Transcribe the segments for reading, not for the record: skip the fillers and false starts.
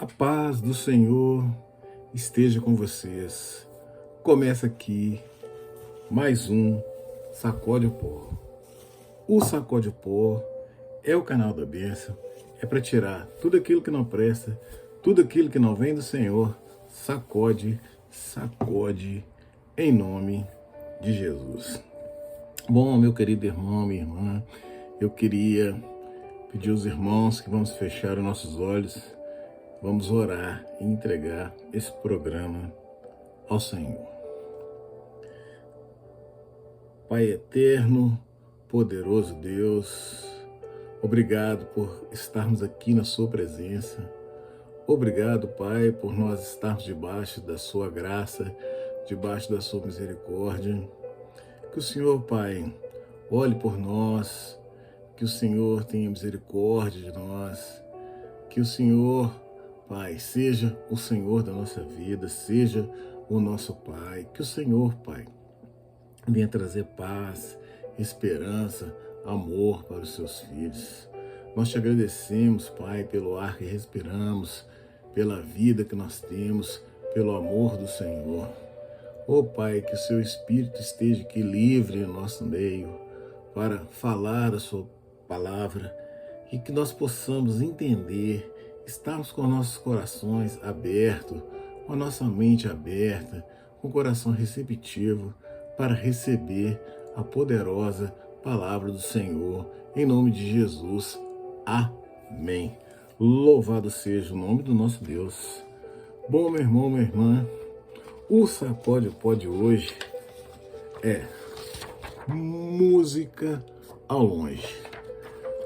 A paz do Senhor esteja com vocês. Começa aqui mais um Sacode o Pó. O Sacode o Pó é o canal da bênção, é para tirar tudo aquilo que não presta, tudo aquilo que não vem do Senhor. Sacode, sacode, em nome de Jesus. Bom, meu querido irmão, minha irmã, eu queria pedir aos irmãos que vamos fechar os nossos olhos, vamos orar e entregar esse programa ao Senhor. Pai eterno, poderoso Deus, obrigado por estarmos aqui na sua presença. Obrigado, Pai, por nós estarmos debaixo da sua graça, debaixo da sua misericórdia. Que o Senhor, Pai, olhe por nós, que o Senhor tenha misericórdia de nós, que o Senhor, Pai, seja o Senhor da nossa vida, seja o nosso Pai, que o Senhor, Pai, venha trazer paz, esperança, amor para os seus filhos. Nós te agradecemos, Pai, pelo ar que respiramos, pela vida que nós temos, pelo amor do Senhor. Ó Pai, que o seu Espírito esteja aqui livre no nosso meio para falar a sua palavra e que nós possamos entender, estarmos com nossos corações abertos, com a nossa mente aberta, com o coração receptivo para receber a poderosa palavra do Senhor, em nome de Jesus. Amém. Louvado seja o nome do nosso Deus. Bom, meu irmão, minha irmã, o Sacode o Pó de hoje é música ao longe.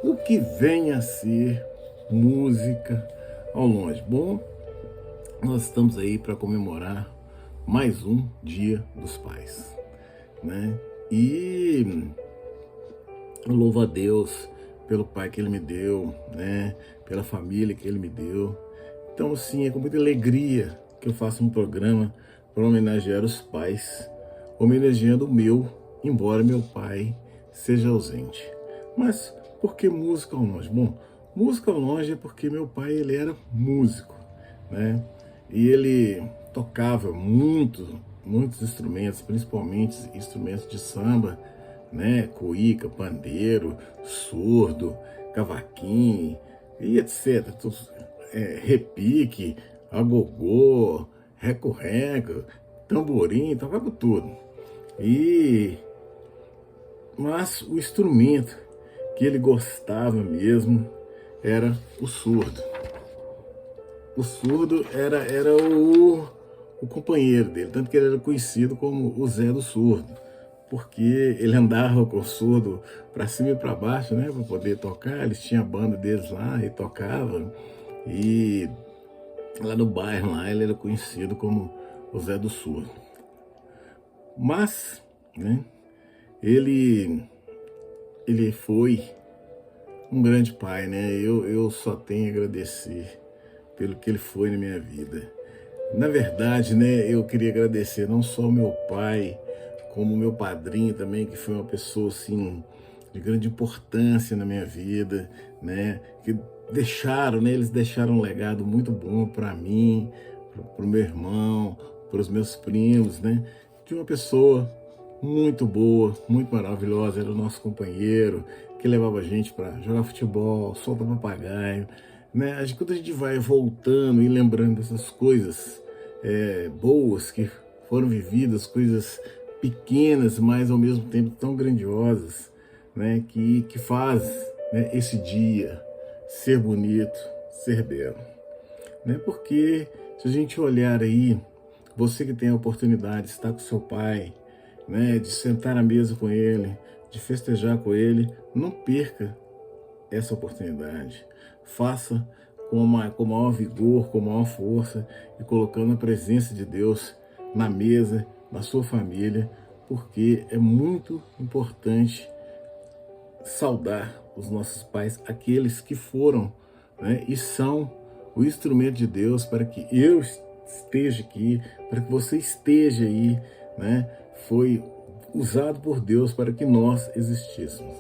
O que vem a ser música ao longe? Bom, nós estamos aí para comemorar mais um Dia dos Pais, né? E eu louvo a Deus pelo pai que Ele me deu, né? Pela família que Ele me deu. Então, assim, é com muita alegria que eu faço um programa para homenagear os pais, homenageando o meu, embora meu pai seja ausente. Mas por que música ao longe? Bom, música ao longe é porque meu pai, ele era músico, né? E ele tocava muitos instrumentos, principalmente instrumentos de samba, né? Cuíca, pandeiro, surdo, cavaquinho e etc. Repique, agogô, reco-reco, tamborim, tocava tudo. Mas o instrumento que ele gostava mesmo era o surdo. O surdo era o companheiro dele, tanto que ele era conhecido como o Zé do Surdo, porque ele andava com o surdo para cima e para baixo, né, para poder tocar. Eles tinham a banda deles lá e tocavam, e lá no bairro lá ele era conhecido como o Zé do Surdo. Mas, né, ele foi um grande pai, né? Eu só tenho a agradecer pelo que ele foi na minha vida. Na verdade, né, eu queria agradecer não só o meu pai, como o meu padrinho também, que foi uma pessoa assim de grande importância na minha vida, né? Que deixaram, né? Eles deixaram um legado muito bom para mim, para o meu irmão, para os meus primos, né? De uma pessoa muito boa, muito maravilhosa. Era o nosso companheiro que levava a gente para jogar futebol, soltar papagaio, né? Quando a gente vai voltando e lembrando dessas coisas boas que foram vividas, coisas pequenas, mas ao mesmo tempo tão grandiosas, né? Que faz, né, esse dia ser bonito, ser belo, né? Porque se a gente olhar aí, você que tem a oportunidade de estar com seu pai, né, de sentar à mesa com ele, de festejar com ele, não perca essa oportunidade. Faça com maior vigor, com maior força, e colocando a presença de Deus na mesa, na sua família, porque é muito importante saudar os nossos pais, aqueles que foram, né, e são o instrumento de Deus para que eu esteja aqui, para que você esteja aí, né? Foi usado por Deus para que nós existíssemos,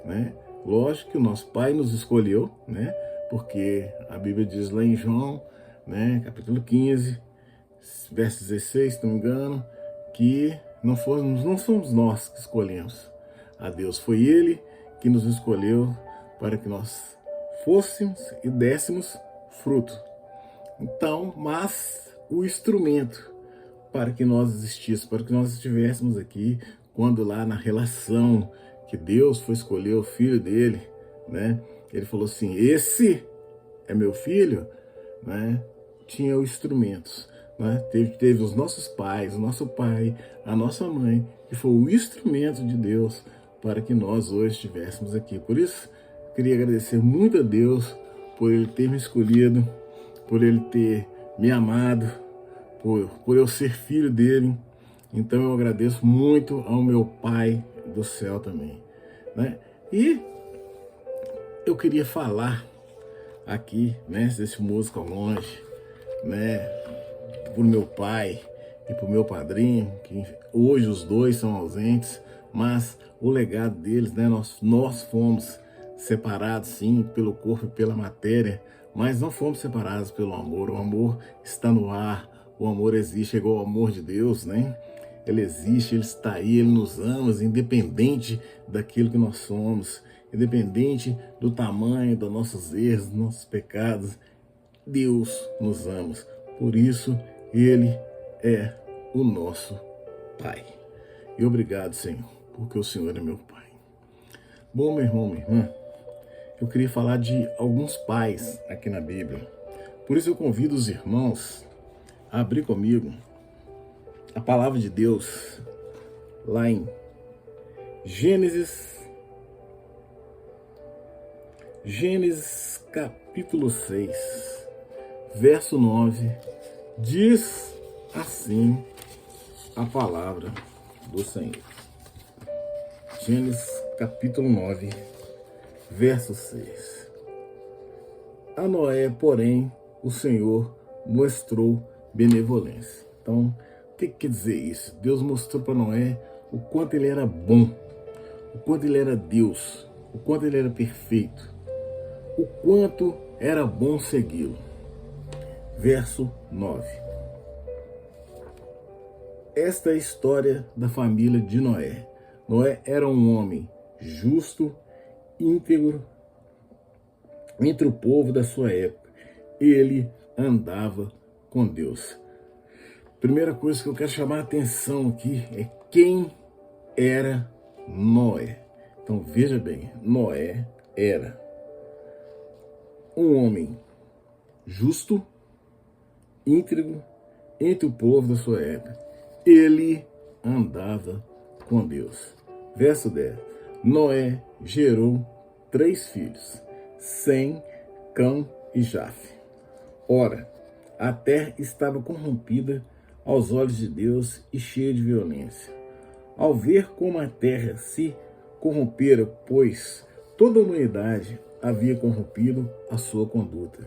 né? Lógico que o nosso pai nos escolheu, né? Porque a Bíblia diz lá em João né? Capítulo 15, verso 16, se não me engano, que não somos nós que escolhemos a Deus, foi Ele que nos escolheu para que nós fôssemos e dessemos fruto. Então, mas o instrumento para que nós existíssemos, para que nós estivéssemos aqui, quando lá na relação que Deus foi escolher o filho dele, né? Ele falou assim, esse é meu filho, né? Tinha os instrumentos, né? Teve os nossos pais, o nosso pai, a nossa mãe, que foi o instrumento de Deus para que nós hoje estivéssemos aqui. Por isso, queria agradecer muito a Deus por Ele ter me escolhido, por Ele ter me amado, por eu ser filho dele. Então eu agradeço muito ao meu Pai do céu também, né? E eu queria falar aqui, né, desse músico ao longe, né, pro meu pai e pro meu padrinho, que hoje os dois são ausentes, mas o legado deles, né, nós fomos separados sim pelo corpo e pela matéria, mas não fomos separados pelo amor. O amor está no ar, o amor existe, é igual ao amor de Deus, né? Ele existe, Ele está aí, Ele nos ama, independente daquilo que nós somos, independente do tamanho dos nossos erros, dos nossos pecados, Deus nos ama. Por isso, Ele é o nosso Pai. E obrigado, Senhor, porque o Senhor é meu Pai. Bom, meu irmão, minha irmã, eu queria falar de alguns pais aqui na Bíblia. Por isso eu convido os irmãos a abrir comigo a palavra de Deus lá em Gênesis capítulo 6, verso 9, diz assim a palavra do Senhor. Gênesis capítulo 9, verso 6. A Noé, porém, o Senhor mostrou benevolência. Então, o que quer dizer isso? Deus mostrou para Noé o quanto ele era bom, o quanto ele era Deus, o quanto ele era perfeito, o quanto era bom segui-lo. Verso 9. Esta é a história da família de Noé. Noé era um homem justo, íntegro, entre o povo da sua época. Ele andava com Deus. Primeira coisa que eu quero chamar a atenção aqui é quem era Noé. Então veja bem, Noé era um homem justo, íntegro, entre o povo da sua época. Ele andava com Deus. Verso 10. Noé gerou 3 filhos, Sem, Cão e Jafe. Ora, a terra estava corrompida aos olhos de Deus e cheia de violência. Ao ver como a terra se corrompera, pois toda a humanidade havia corrompido a sua conduta,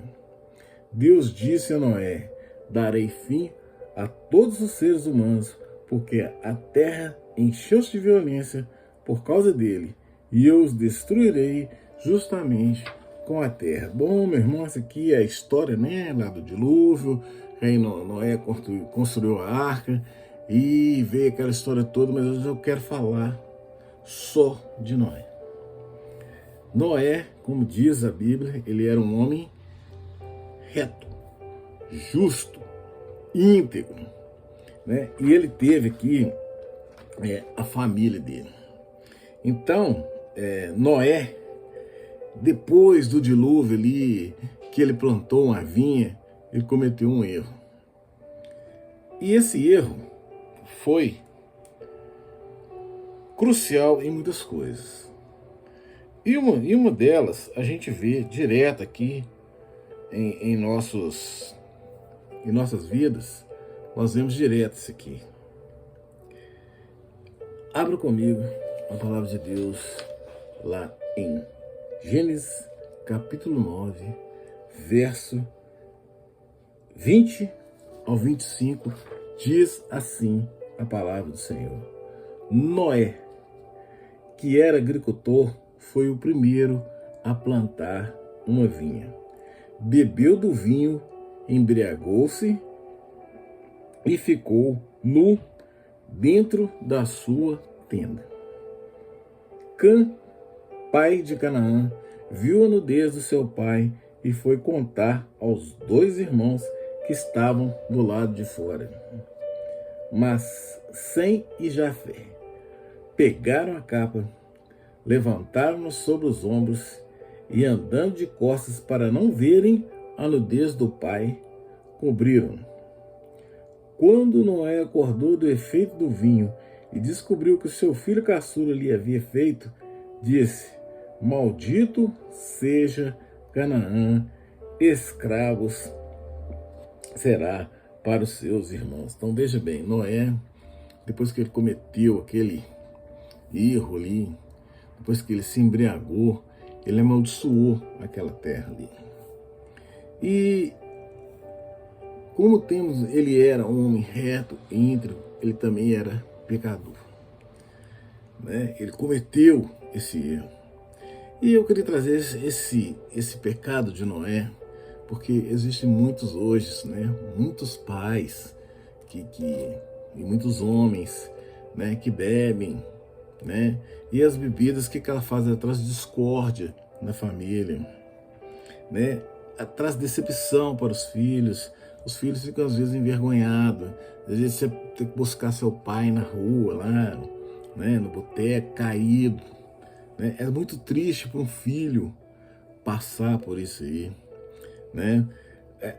Deus disse a Noé: darei fim a todos os seres humanos, porque a terra encheu-se de violência por causa dele, e eu os destruirei justamente com a terra. Bom, meu irmão, essa aqui é a história, né, lá do dilúvio. Aí Noé construiu a arca e veio aquela história toda, mas hoje eu quero falar só de Noé. Noé, como diz a Bíblia, ele era um homem reto, justo, íntegro, né? E ele teve aqui a família dele. Então, Noé, depois do dilúvio ali, que ele plantou uma vinha, ele cometeu um erro. E esse erro foi crucial em muitas coisas. E uma delas a gente vê direto aqui em nossas vidas. Nós vemos direto isso aqui. Abra comigo a palavra de Deus lá em Gênesis capítulo 9, verso 20 ao 25, diz assim a palavra do Senhor. Noé, que era agricultor, foi o primeiro a plantar uma vinha. Bebeu do vinho embriagou-se e ficou nu dentro da sua tenda. Cã, pai de Canaã, viu a nudez do seu pai e foi contar aos 2 irmãos que estavam do lado de fora. Mas Sem e Jafé pegaram a capa, levantaram-no sobre os ombros e, andando de costas para não verem a nudez do pai, cobriram. Quando Noé acordou do efeito do vinho e descobriu que o seu filho caçula lhe havia feito, disse: Maldito seja Canaã, escravos será para os seus irmãos. Então veja bem, Noé, depois que ele cometeu aquele erro ali, depois que ele se embriagou, ele amaldiçoou aquela terra ali. E como ele era um homem reto, íntegro, ele também era pecador, né? Ele cometeu esse erro. E eu queria trazer esse pecado de Noé, porque existem muitos hoje, né? Muitos pais e muitos homens, né? Que bebem, né? E as bebidas, o que ela faz? Ela traz discórdia na família, né? Ela traz decepção para os filhos. Os filhos ficam às vezes envergonhados. Às vezes você tem que buscar seu pai na rua, lá, né? No boteco, caído, né? É muito triste para um filho passar por isso aí, né?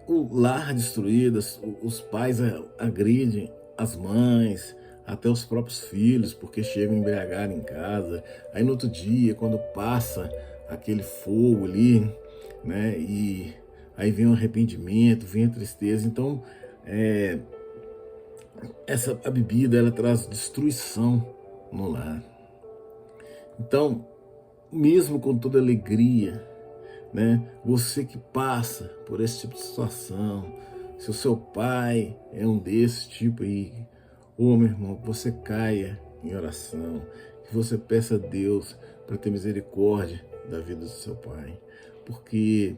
O lar destruído, os pais agridem as mães, até os próprios filhos, porque chegam embriagados em casa. Aí no outro dia, quando passa aquele fogo ali, né? E aí vem o arrependimento, vem a tristeza. Então, a bebida, ela traz destruição no lar. Então, mesmo com toda alegria, né? Você que passa por esse tipo de situação, se o seu pai é um desse tipo aí, meu irmão, que você caia em oração, que você peça a Deus para ter misericórdia da vida do seu pai, porque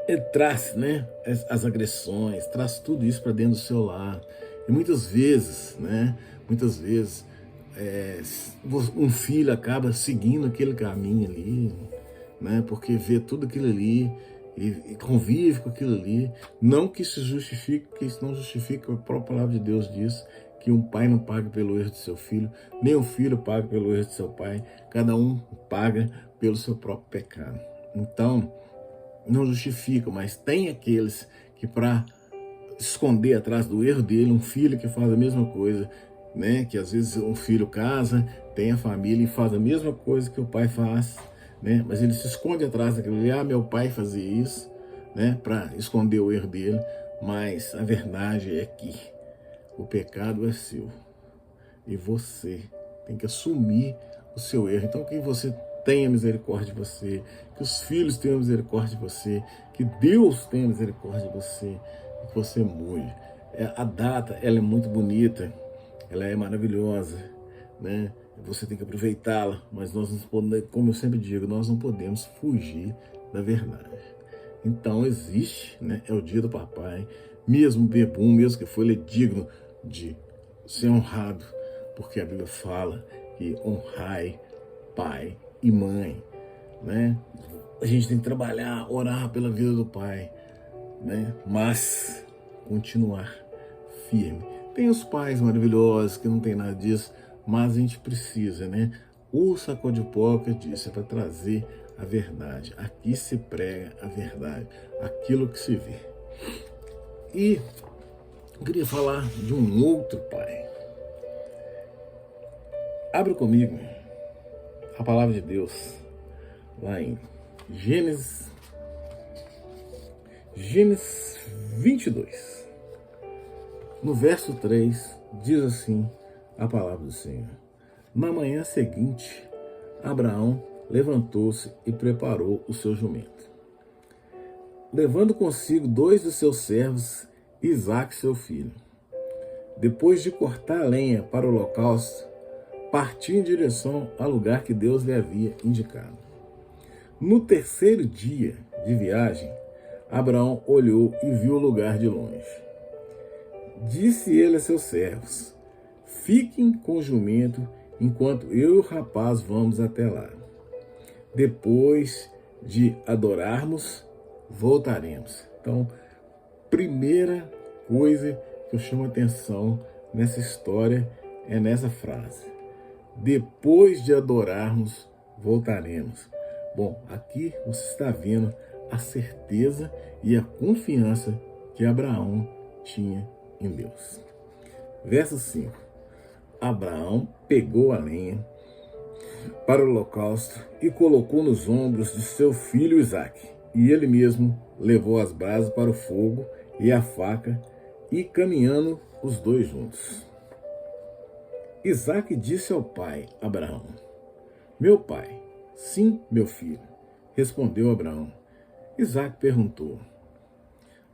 ele traz, né, as agressões, traz tudo isso para dentro do seu lar. E muitas vezes, né, um filho acaba seguindo aquele caminho ali, né, porque vê tudo aquilo ali e convive com aquilo ali. Não que isso justifique, porque isso não justifica. A própria palavra de Deus diz que um pai não paga pelo erro de seu filho, nem um filho paga pelo erro de seu pai. Cada um paga pelo seu próprio pecado. Então, não justifica, mas tem aqueles que, para esconder atrás do erro dele, um filho que faz a mesma coisa, né? Que às vezes um filho casa, tem a família e faz a mesma coisa que o pai faz, né? Mas ele se esconde atrás daquilo ali. Meu pai fazia isso, né? Para esconder o erro dele. Mas a verdade é que o pecado é seu e você tem que assumir o seu erro. Então, que você tenha misericórdia de você, que os filhos tenham misericórdia de você, que Deus tenha misericórdia de você, e que você mude. A data, ela é muito bonita, ela é maravilhosa, né? Você tem que aproveitá-la, mas nós não podemos, como eu sempre digo, nós não podemos fugir da verdade. Então existe, né? É o dia do papai, mesmo bebum, mesmo que for, ele é digno de ser honrado, porque a Bíblia fala que honrai pai e mãe, né? A gente tem que trabalhar, orar pela vida do pai, né? Mas continuar firme. Tem os pais maravilhosos que não tem nada disso, mas a gente precisa, né? O Sacode Poca disse, é para trazer a verdade. Aqui se prega a verdade, aquilo que se vê. E eu queria falar de um outro pai. Abra comigo a palavra de Deus lá em Gênesis 22. No verso 3, diz assim a palavra do Senhor. Na manhã seguinte, Abraão levantou-se e preparou o seu jumento, levando consigo 2 dos seus servos, Isaque, seu filho. Depois de cortar a lenha para o holocausto, partiu em direção ao lugar que Deus lhe havia indicado. No terceiro dia de viagem, Abraão olhou e viu o lugar de longe. Disse ele a seus servos: fiquem com o jumento enquanto eu e o rapaz vamos até lá. Depois de adorarmos, voltaremos. Então, primeira coisa que eu chamo a atenção nessa história é nessa frase: depois de adorarmos, voltaremos. Bom, aqui você está vendo a certeza e a confiança que Abraão tinha em Deus. Verso 5. Abraão pegou a lenha para o holocausto e colocou nos ombros de seu filho Isaque. E ele mesmo levou as brasas para o fogo e a faca, e caminhando os dois juntos. Isaque disse ao pai Abraão: meu pai. Sim, meu filho, respondeu Abraão. Isaque perguntou: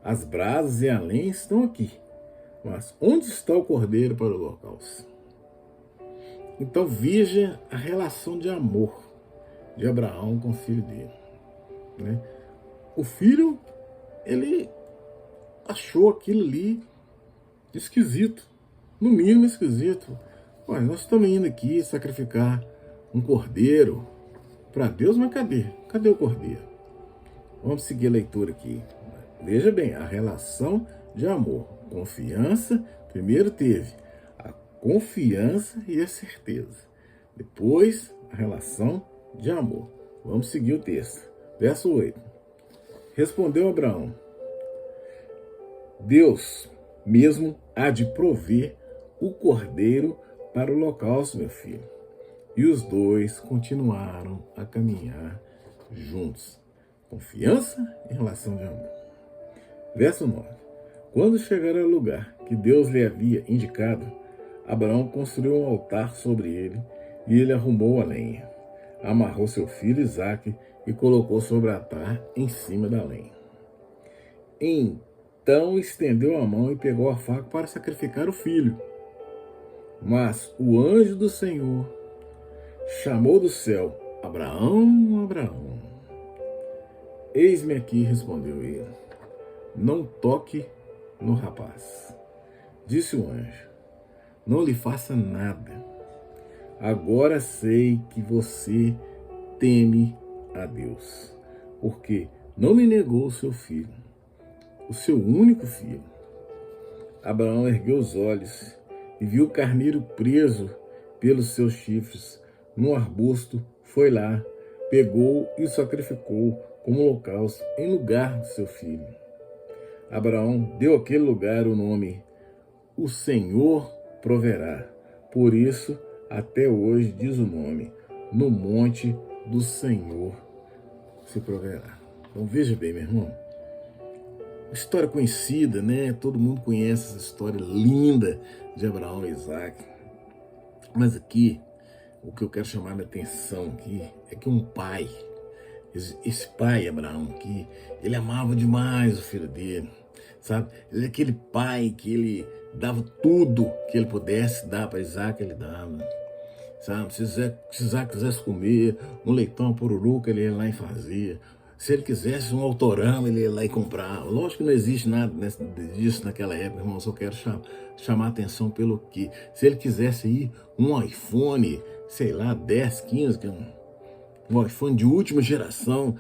as brasas e a lenha estão aqui, mas onde está o cordeiro para o holocausto? Então veja a relação de amor de Abraão com o filho dele, né? O filho, ele achou aquilo ali esquisito, no mínimo esquisito. Ué, nós estamos indo aqui sacrificar um cordeiro para Deus, mas cadê o cordeiro? Vamos seguir a leitura aqui. Veja bem, a relação de amor, confiança. Primeiro teve a confiança e a certeza. Depois, a relação de amor. Vamos seguir o texto. Verso 8. Respondeu Abraão: Deus mesmo há de prover o cordeiro para o holocausto, meu filho. E os dois continuaram a caminhar juntos. Confiança e relação de amor. Verso 9. Quando chegaram ao lugar que Deus lhe havia indicado, Abraão construiu um altar sobre ele, e ele arrumou a lenha. Amarrou seu filho Isaque e colocou sobre o altar em cima da lenha. Então estendeu a mão e pegou a faca para sacrificar o filho. Mas o anjo do Senhor chamou do céu: Abraão, Abraão. Eis-me aqui, respondeu ele. Não toque no rapaz. Disse o anjo: não lhe faça nada. Agora sei que você teme a Deus, porque não me negou o seu filho, o seu único filho. Abraão ergueu os olhos e viu o carneiro preso pelos seus chifres num arbusto. Foi lá, pegou e o sacrificou como holocausto em lugar do seu filho. Abraão deu àquele lugar o nome: o Senhor proverá. Por isso, até hoje diz o nome: no monte do Senhor se proverá. Então veja bem, meu irmão, história conhecida, né? Todo mundo conhece essa história linda de Abraão e Isaque. Mas aqui, o que eu quero chamar a atenção aqui é que um pai, esse pai Abraão aqui, ele amava demais o filho dele, sabe? Ele é aquele pai que ele dava tudo que ele pudesse dar para Isaque, ele dava, sabe? Se Isaque quisesse comer um leitão, uma pururuca, ele ia lá e fazia. Se ele quisesse um autorama, ele ia lá e comprava. Lógico que não existe nada disso naquela época, irmão. Só quero chamar a atenção pelo que. Se ele quisesse ir um iPhone, sei lá, 10, 15, um iPhone de última geração,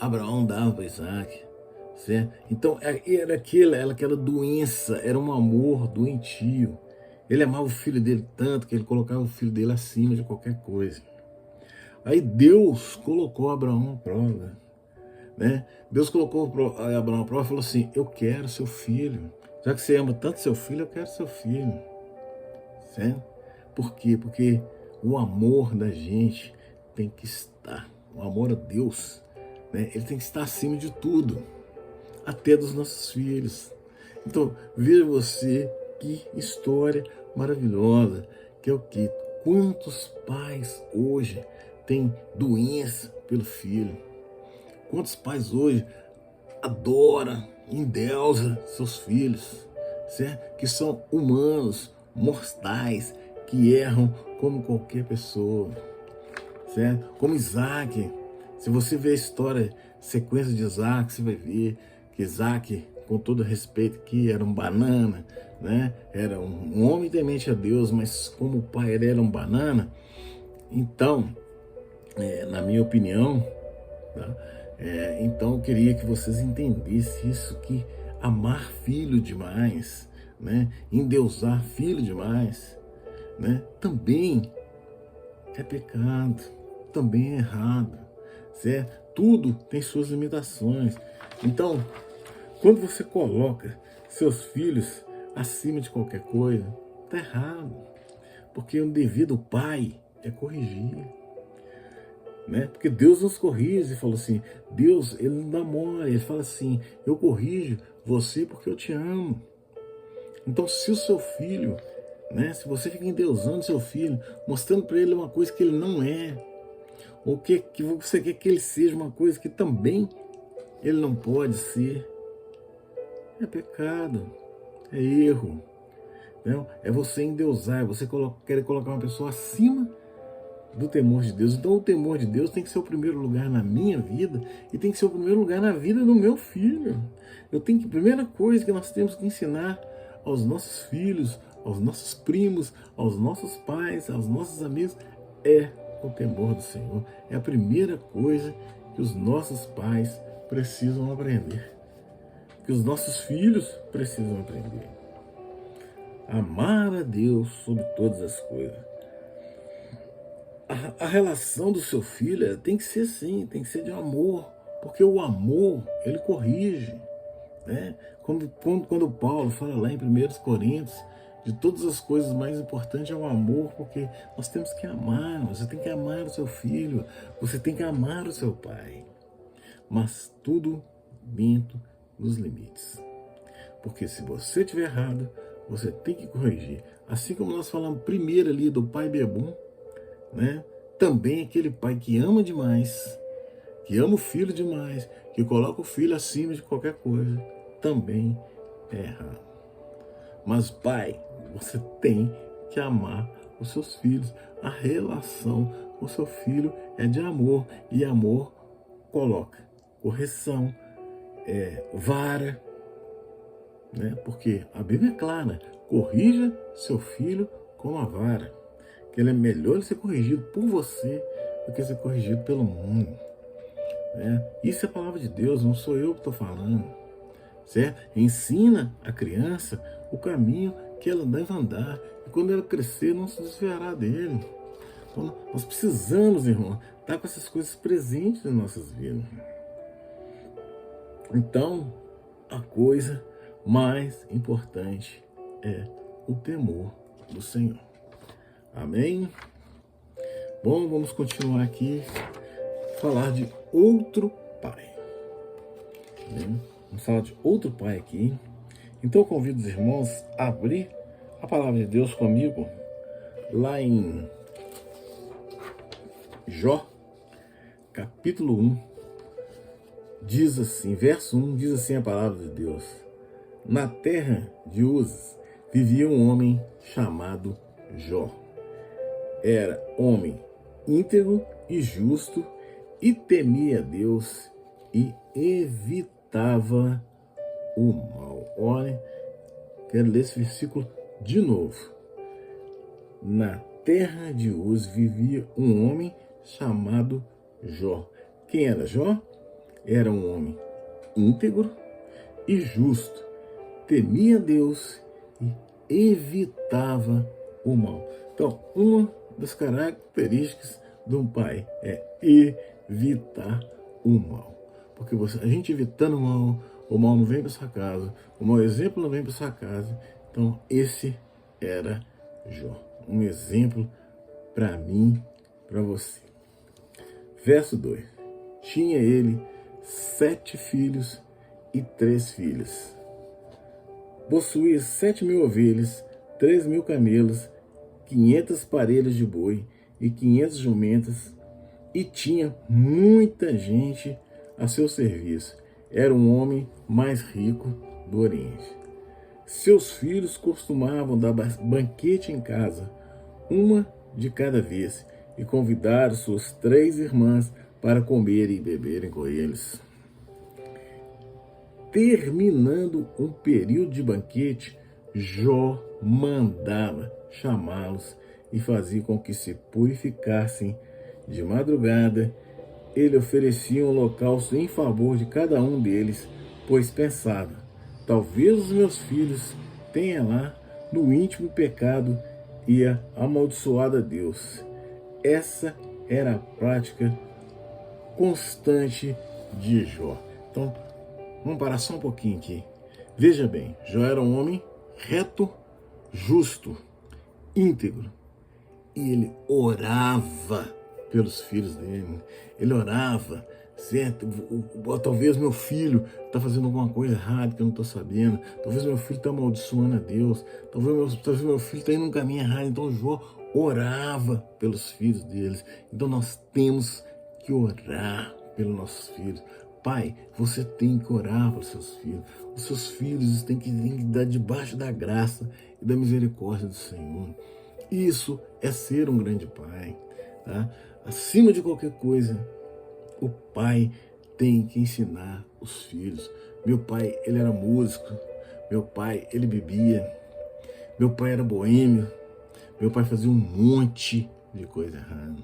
Abraão dava para Isaque, certo? Então era aquela doença, era um amor doentio. Ele amava o filho dele tanto que ele colocava o filho dele acima de qualquer coisa. Aí Deus colocou Abraão à prova, né? Deus colocou Abraão à prova e falou assim: eu quero seu filho. Já que você ama tanto seu filho, eu quero seu filho. Certo? Por quê? Porque o amor da gente tem que estar, o amor a Deus, né? Ele tem que estar acima de tudo, até dos nossos filhos. Então, veja você, que história maravilhosa, que é o quê? Quantos pais hoje têm doença pelo filho? Quantos pais hoje adoram, endeusam seus filhos, certo? Que são humanos, mortais, que erram como qualquer pessoa, certo? Como Isaque, Se você ver a história, sequência de Isaac, você vai ver que Isaac, com todo respeito, que era um banana, né? Era um homem temente a Deus, mas como o pai ele era um banana, então, na minha opinião, tá? Então eu queria que vocês entendessem isso, que amar filho demais, né? Endeusar filho demais, né? Também é pecado, também é errado, certo? Tudo tem suas limitações. Então, quando você coloca seus filhos acima de qualquer coisa, tá errado, porque o devido pai é corrigir, né? Porque Deus nos corrige, falou assim, Deus, ele não dá mole, ele fala assim, eu corrijo você porque eu te amo. Então, se o seu filho, né, se você fica endeusando seu filho, mostrando para ele uma coisa que ele não é, ou que você quer que ele seja uma coisa que também ele não pode ser, é pecado, é erro. Não? É você endeusar, é você querer colocar uma pessoa acima do temor de Deus. Então o temor de Deus tem que ser o primeiro lugar na minha vida e tem que ser o primeiro lugar na vida do meu filho. A primeira coisa que nós temos que ensinar aos nossos filhos, aos nossos primos, aos nossos pais, aos nossos amigos, é o temor do Senhor. É a primeira coisa que os nossos pais precisam aprender, que os nossos filhos precisam aprender. Amar a Deus sobre todas as coisas. A relação do seu filho tem que ser assim, tem que ser de amor, porque o amor, ele corrige, né? Quando Paulo fala lá em 1 Coríntios, de todas as coisas mais importantes é o amor, porque nós temos que amar, você tem que amar o seu filho, você tem que amar o seu pai, mas tudo dentro dos limites, porque se você estiver errado, você tem que corrigir, assim como nós falamos primeiro ali do pai bebum, né? Também aquele pai que ama demais, que ama o filho demais, que coloca o filho acima de qualquer coisa, também é errado. Mas pai, você tem que amar os seus filhos. A relação com o seu filho é de amor, e amor coloca correção, vara, né? Porque a Bíblia é clara, corrija seu filho com a vara, que ele é melhor ele ser corrigido por você do que ser corrigido pelo mundo, né? Isso é a palavra de Deus, não sou eu que estou falando, certo? Ensina a criança o caminho que ela deve andar, e quando ela crescer não se desviará dele. Então, nós precisamos, irmão, estar com essas coisas presentes em nossas vidas. Então, a coisa mais importante é o temor do Senhor. Amém? Bom, vamos continuar aqui, falar de outro pai. Amém? Vamos falar de outro pai aqui. Então eu convido os irmãos a abrir a palavra de Deus comigo, lá em Jó, capítulo 1, diz assim, verso 1, diz assim a palavra de Deus. Na terra de Uz vivia um homem chamado Jó. Era homem íntegro e justo, e temia a Deus e evitava o mal. Olha, quero ler esse versículo de novo. Na terra de Uz vivia um homem chamado Jó. Quem era Jó? Era um homem íntegro e justo, temia a Deus e evitava o mal. Então, uma das características de um pai é evitar o mal. Porque a gente evitando o mal não vem para sua casa, o mau exemplo não vem para sua casa. Então, esse era Jó. Um exemplo para mim, para você. Verso 2. Tinha ele 7 filhos e 3 filhas. Possuía 7.000 ovelhas, 3.000 camelos, 500 parelhas de boi e 500 jumentas, e tinha muita gente a seu serviço. Era um homem mais rico do Oriente. Seus filhos costumavam dar banquete em casa, uma de cada vez, e convidaram suas 3 irmãs para comerem e beberem com eles. Terminando um período de banquete, Jó mandava chamá-los e fazia com que se purificassem. De madrugada, ele oferecia um holocausto em favor de cada um deles, pois pensava: talvez os meus filhos tenham lá no íntimo pecado e amaldiçoado a Deus. Essa era a prática constante de Jó. Então, vamos parar só um pouquinho aqui. Veja bem, Jó era um homem reto, justo, íntegro. E ele orava pelos filhos dele. Ele orava, certo? Talvez meu filho está fazendo alguma coisa errada que eu não estou sabendo. Talvez meu filho está amaldiçoando a Deus. Talvez meu filho está indo num caminho errado. Então Jó orava pelos filhos deles. Então nós temos que orar pelos nossos filhos. Pai, você tem que orar pelos seus filhos. Os seus filhos têm que dar debaixo da graça e da misericórdia do Senhor. Isso é ser um grande pai. Tá? Acima de qualquer coisa, o pai tem que ensinar os filhos. Meu pai, ele era músico. Meu pai, ele bebia. Meu pai era boêmio. Meu pai fazia um monte de coisa errada.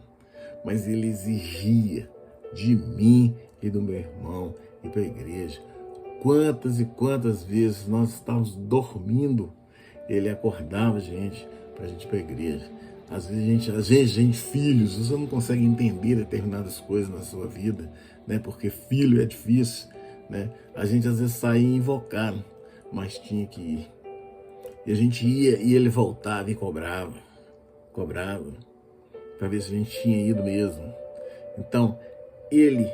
Mas ele exigia de mim e do meu irmão ir para a igreja. Quantas e quantas vezes nós estávamos dormindo, ele acordava a gente para a gente ir para a igreja. Às vezes, filhos, você não consegue entender determinadas coisas na sua vida, né? Porque filho é difícil, né? A gente às vezes saía invocado, mas tinha que ir. E a gente ia e ele voltava e cobrava, para ver se a gente tinha ido mesmo. Então, ele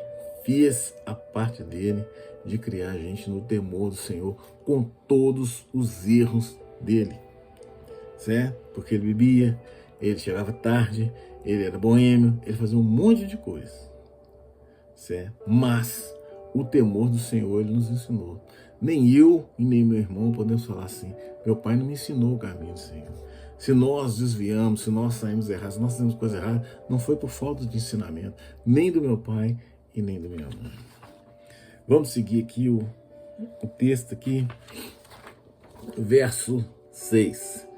fez a parte dele de criar a gente no temor do Senhor, com todos os erros dele, certo? Porque ele bebia, ele chegava tarde, ele era boêmio, ele fazia um monte de coisa, certo? Mas o temor do Senhor ele nos ensinou. Nem eu e nem meu irmão podemos falar assim: meu pai não me ensinou o caminho do Senhor. Se nós desviamos, se nós saímos errados, se nós fizemos coisa errada, não foi por falta de ensinamento, nem do meu pai e nem da minha mãe. Vamos seguir aqui o texto aqui, verso 6.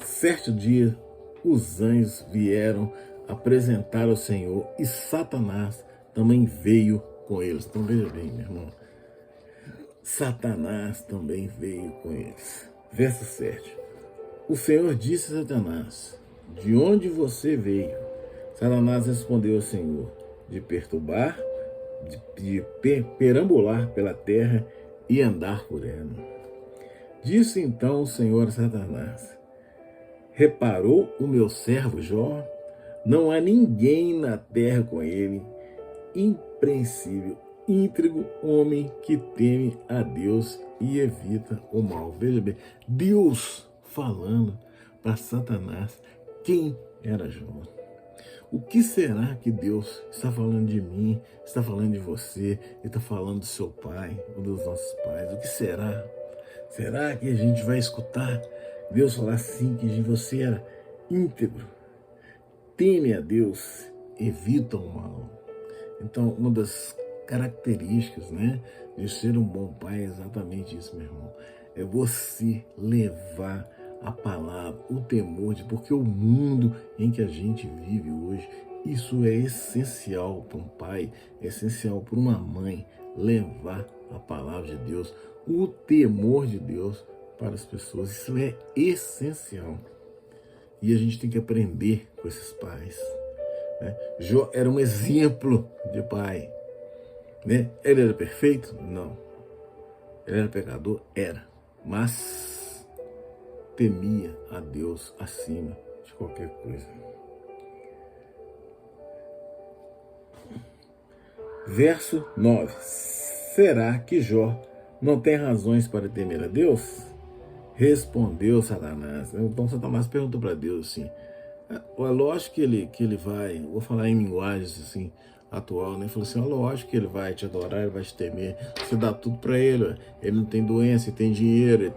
Certo dia, os anjos vieram apresentar ao Senhor e Satanás também veio com eles. Então veja bem, meu irmão, Satanás também veio com eles. Verso 7. O Senhor disse a Satanás: de onde você veio? Satanás respondeu ao Senhor: de perturbar, de perambular pela terra e andar por ela. Disse então o Senhor a Satanás: reparou o meu servo Jó? Não há ninguém na terra com ele, impreensível, íntegro, homem que teme a Deus e evita o mal. Veja bem, Deus falando para Satanás quem era Jó. O que será que Deus está falando de mim, está falando de você, e está falando do seu pai, ou dos nossos pais? O que será? Será que a gente vai escutar Deus falar assim, que você era íntegro, teme a Deus, evita o mal? Então, uma das características, né, de ser um bom pai é exatamente isso, meu irmão. É você levar a palavra, o temor porque o mundo em que a gente vive hoje, isso é essencial para um pai, é essencial para uma mãe, levar a palavra de Deus, o temor de Deus para as pessoas. Isso é essencial. E a gente tem que aprender com esses pais, né? Jó era um exemplo de pai, né? Ele era perfeito? Não. Ele era pecador? Era. Mas temia a Deus acima de qualquer coisa. Verso 9. Será que Jó não tem razões para temer a Deus? Respondeu Satanás. Então Satanás perguntou para Deus assim: é lógico que ele vai, vou falar em linguagens assim, atual, né? Falou assim: lógico que ele vai te adorar, ele vai te temer, você dá tudo para ele, ele não tem doença, ele tem dinheiro,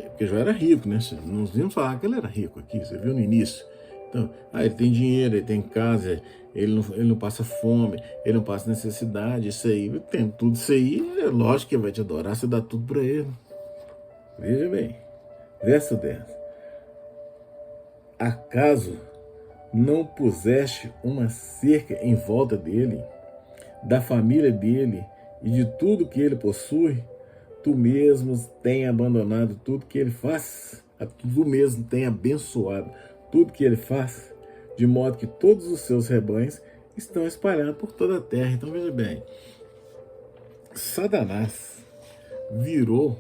porque já era rico, né? Nós vimos falar que ele era rico aqui, você viu no início. Então, ele tem dinheiro, ele tem casa, ele não passa fome, ele não passa necessidade, isso aí, tem tudo isso aí, é lógico que ele vai te adorar, você dá tudo para ele. Veja bem, verso 10. Acaso não puseste uma cerca em volta dele, da família dele e de tudo que ele possui? Tu mesmo tem abandonado tudo que ele faz, tu mesmo tem abençoado tudo que ele faz, de modo que todos os seus rebanhos estão espalhados por toda a terra. Então veja bem, Satanás virou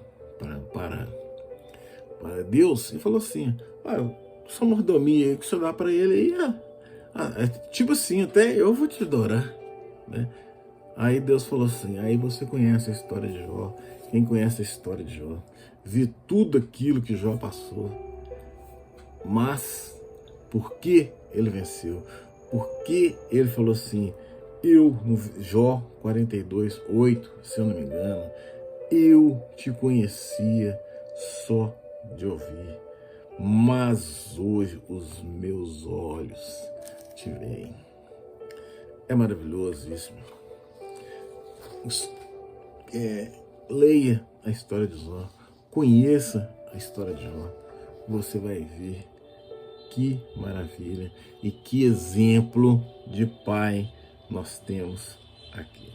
para Deus e falou assim: sua mordomia aí que o senhor dá para ele aí, tipo assim, até eu vou te adorar, né? Aí Deus falou assim, aí você conhece a história de Jó. Quem conhece a história de Jó vê tudo aquilo que Jó passou, mas por que ele venceu? Por que ele falou assim, no Jó 42:8, se eu não me engano, eu te conhecia só de ouvir, mas hoje os meus olhos te veem. É maravilhoso isso. Leia a história de Jó, conheça a história de Jó, você vai ver que maravilha e que exemplo de pai nós temos aqui.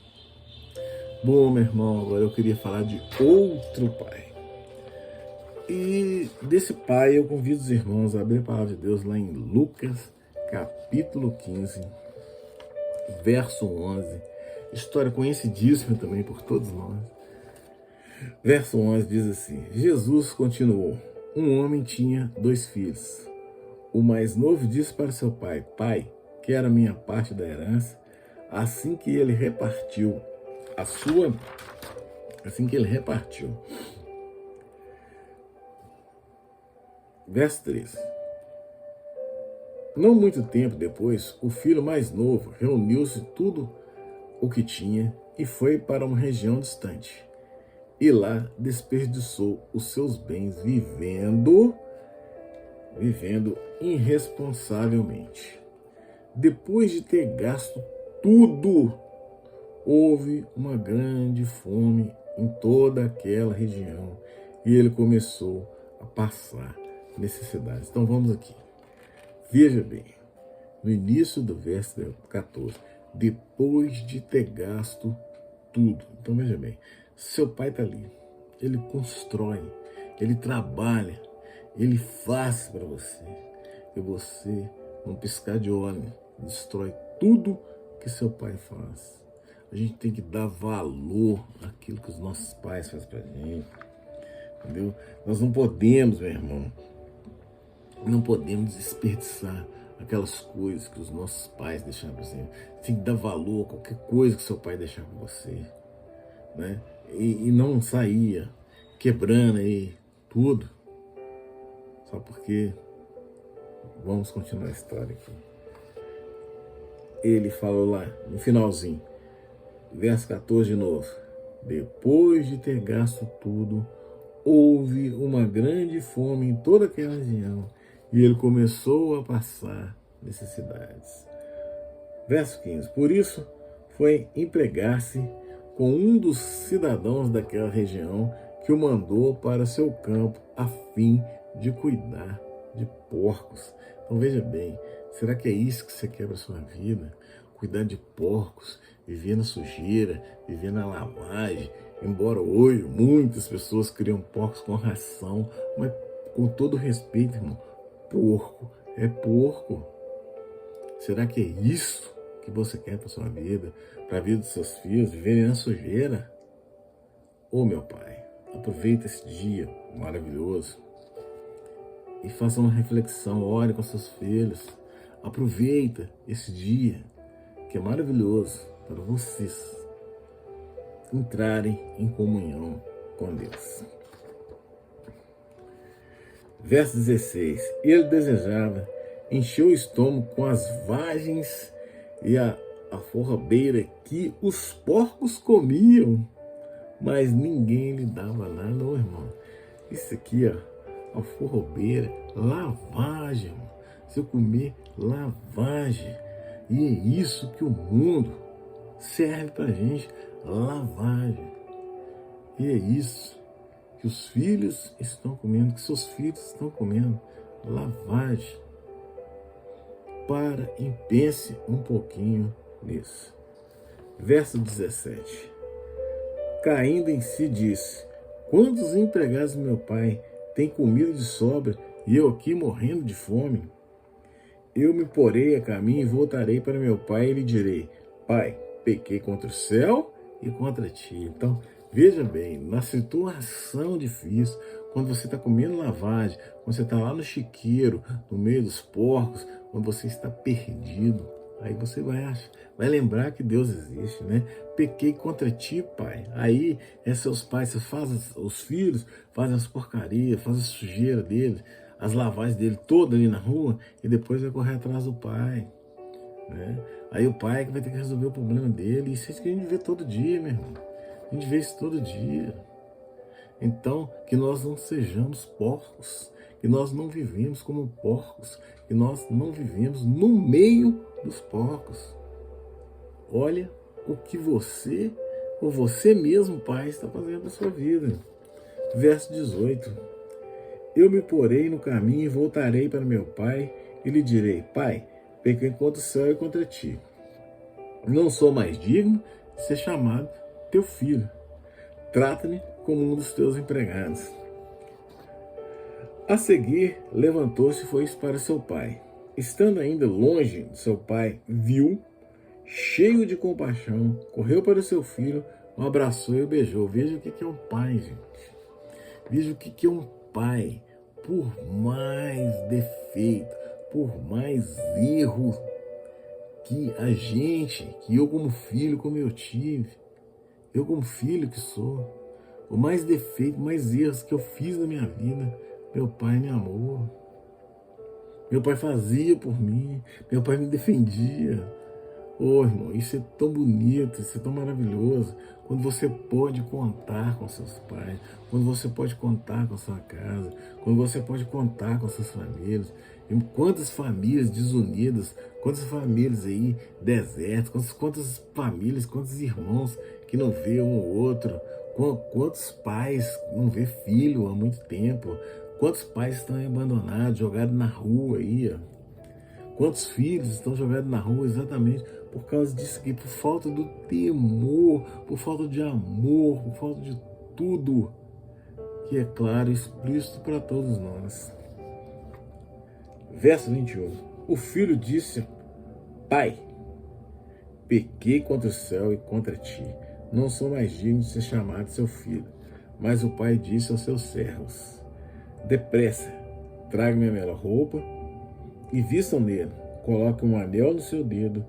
Bom, meu irmão, agora eu queria falar de outro pai. E desse pai eu convido os irmãos a abrir a palavra de Deus lá em Lucas, capítulo 15, verso 11. História conhecidíssima também por todos nós. Verso 11 diz assim: Jesus continuou: um homem tinha 2 filhos. O mais novo disse para seu pai: Pai, quero a minha parte da herança. Assim que ele repartiu Verso 3. Não muito tempo depois, o filho mais novo reuniu-se tudo o que tinha e foi para uma região distante. E lá desperdiçou os seus bens vivendo irresponsavelmente. Depois de ter gasto tudo, houve uma grande fome em toda aquela região e ele começou a passar necessidades. Então vamos aqui. Veja bem, no início do verso 14, depois de ter gasto tudo. Então veja bem, seu pai está ali, ele constrói, ele trabalha, ele faz para você, e você, num piscar de olhos, destrói tudo que seu pai faz. A gente tem que dar valor àquilo que os nossos pais fazem pra gente, entendeu? Nós não podemos, meu irmão, não podemos desperdiçar aquelas coisas que os nossos pais deixaram para você. Você tem que dar valor a qualquer coisa que seu pai deixar para você, né? E não saía quebrando aí tudo, só porque... Vamos continuar a história aqui. Ele falou lá no finalzinho, verso 14 de novo: depois de ter gasto tudo, houve uma grande fome em toda aquela região e ele começou a passar necessidades. Verso 15: por isso foi empregar-se com um dos cidadãos daquela região, que o mandou para seu campo a fim de cuidar de porcos. Então veja bem, será que é isso que você quer para a sua vida? Cuidar de porcos, viver na sujeira, viver na lavagem? Embora hoje muitas pessoas criam porcos com ração, mas com todo respeito, irmão, porco é porco. Será que é isso que você quer para sua vida, para a vida dos seus filhos, viverem na sujeira? Ô meu pai, aproveita esse dia maravilhoso e faça uma reflexão, ore com seus filhos, aproveita esse dia que é maravilhoso para vocês entrarem em comunhão com Deus. Verso 16: ele desejava encher o estômago com as vagens e a forrabeira que os porcos comiam, mas ninguém lhe dava nada. Não, irmão, isso aqui, ó, alforrobeira, lavagem, irmão. Se eu comer lavagem. E é isso que o mundo serve pra gente, lavagem. E é isso que os filhos estão comendo, que seus filhos estão comendo, lavagem. Para e pense um pouquinho nisso. Verso 17. Caindo em si disse: quantos empregados do meu pai têm comida de sobra e eu aqui morrendo de fome? Eu me porei a caminho e voltarei para meu pai e lhe direi: pai, pequei contra o céu e contra ti. Então, veja bem, na situação difícil, quando você está comendo lavagem, quando você está lá no chiqueiro, no meio dos porcos, quando você está perdido, aí você vai lembrar que Deus existe, né? Pequei contra ti, pai. Aí seus pais, você faz, os filhos fazem as porcarias, fazem a sujeira deles, as lavagens dele toda ali na rua, e depois vai correr atrás do pai, né? Aí o pai que vai ter que resolver o problema dele. Isso é isso que a gente vê todo dia, meu irmão. A gente vê isso todo dia. Então, que nós não sejamos porcos, que nós não vivemos como porcos, que nós não vivemos no meio dos porcos. Olha o que você, ou você mesmo, pai, está fazendo na sua vida. Verso 18. Eu me porei no caminho e voltarei para meu pai e lhe direi: pai, pequei contra o céu e contra ti. Não sou mais digno de ser chamado teu filho. Trata-me como um dos teus empregados. A seguir, levantou-se e foi para seu pai. Estando ainda longe de seu pai, viu, cheio de compaixão, correu para o seu filho, o abraçou e o beijou. Veja o que é um pai, gente. Veja o que é um pai. Por mais defeito, por mais erro que a gente, que eu como filho, como eu tive, eu como filho que sou, o mais defeito, mais erros que eu fiz na minha vida, meu pai me amou. Meu pai fazia por mim, meu pai me defendia. Oh, irmão, isso é tão bonito, isso é tão maravilhoso, quando você pode contar com seus pais, quando você pode contar com a sua casa, quando você pode contar com suas famílias. E quantas famílias desunidas, quantas famílias aí desertas, quantas famílias, quantos irmãos que não vê um ou outro, quantos pais não vê filho há muito tempo, quantos pais estão abandonados, jogados na rua aí, ó. Quantos filhos estão jogados na rua exatamente por causa disso aqui, por falta do temor, por falta de amor, por falta de tudo que é claro e explícito para todos nós. Verso 21. O filho disse: pai, pequei contra o céu e contra ti, não sou mais digno de ser chamado seu filho. Mas o pai disse aos seus servos: depressa, traga-me a melhor roupa e vistam nele, coloque um anel no seu dedo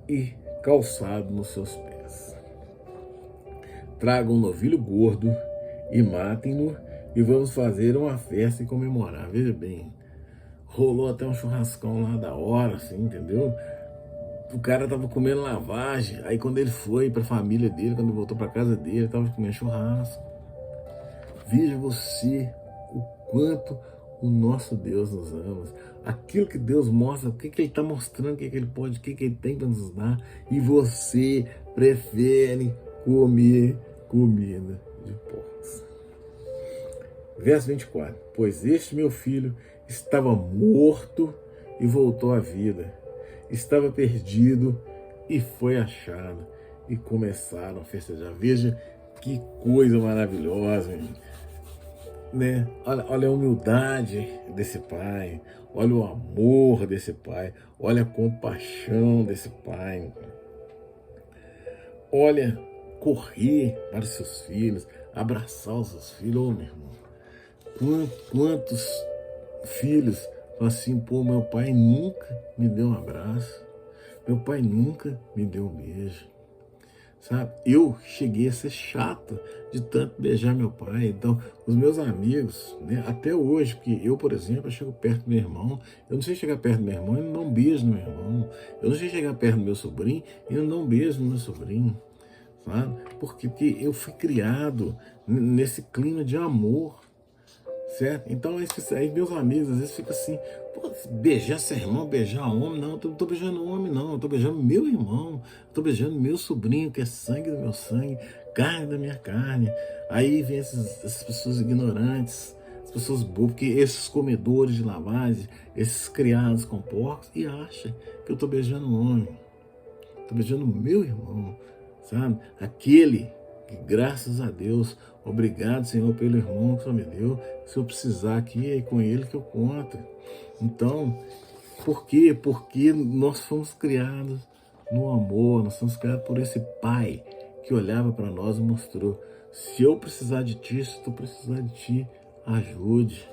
e calçado nos seus pés. Tragam um novilho gordo e matem-no, e vamos fazer uma festa e comemorar. Veja bem, rolou até um churrascão lá da hora, assim, entendeu? O cara tava comendo lavagem, aí quando ele foi para a família dele, quando ele voltou para casa dele, tava comendo churrasco. Veja você o quanto o nosso Deus nos ama. Aquilo que Deus mostra, o que Ele está mostrando, o que Ele pode, o que Ele tem para nos dar. E você prefere comer comida de porcos. Verso 24. Pois este meu filho estava morto e voltou à vida. Estava perdido e foi achado. E começaram a festejar. Veja que coisa maravilhosa, né? Olha a humildade desse pai, olha o amor desse pai, olha a compaixão desse pai, olha correr para os seus filhos, abraçar os seus filhos. Oh, meu irmão, quantos filhos falam assim: pô, meu pai nunca me deu um abraço, meu pai nunca me deu um beijo. Sabe? Eu cheguei a ser chato de tanto beijar meu pai. Então, os meus amigos, né, até hoje, porque eu, por exemplo, eu chego perto do meu irmão, eu não sei chegar perto do meu irmão e não dou um beijo no meu irmão. Eu não sei chegar perto do meu sobrinho e não dou um beijo no meu sobrinho. Sabe? Porque eu fui criado nesse clima de amor. Certo? Então, aí meus amigos às vezes ficam assim: Pô, beijar seu irmão, beijar homem, não, eu não estou beijando homem, não, eu estou beijando meu irmão, estou beijando meu sobrinho, que é sangue do meu sangue, carne da minha carne. Aí vem essas pessoas ignorantes, as pessoas burras, porque esses comedores de lavagem, esses criados com porcos, e acham que eu estou beijando um homem, estou beijando meu irmão, sabe? Aquele que, graças a Deus, obrigado, Senhor, pelo irmão que o Senhor me deu. Se eu precisar aqui, é com ele que eu conto. Então, por quê? Porque nós fomos criados no amor, nós fomos criados por esse Pai que olhava para nós e mostrou: se eu precisar de ti, se tu precisar de ti, ajude.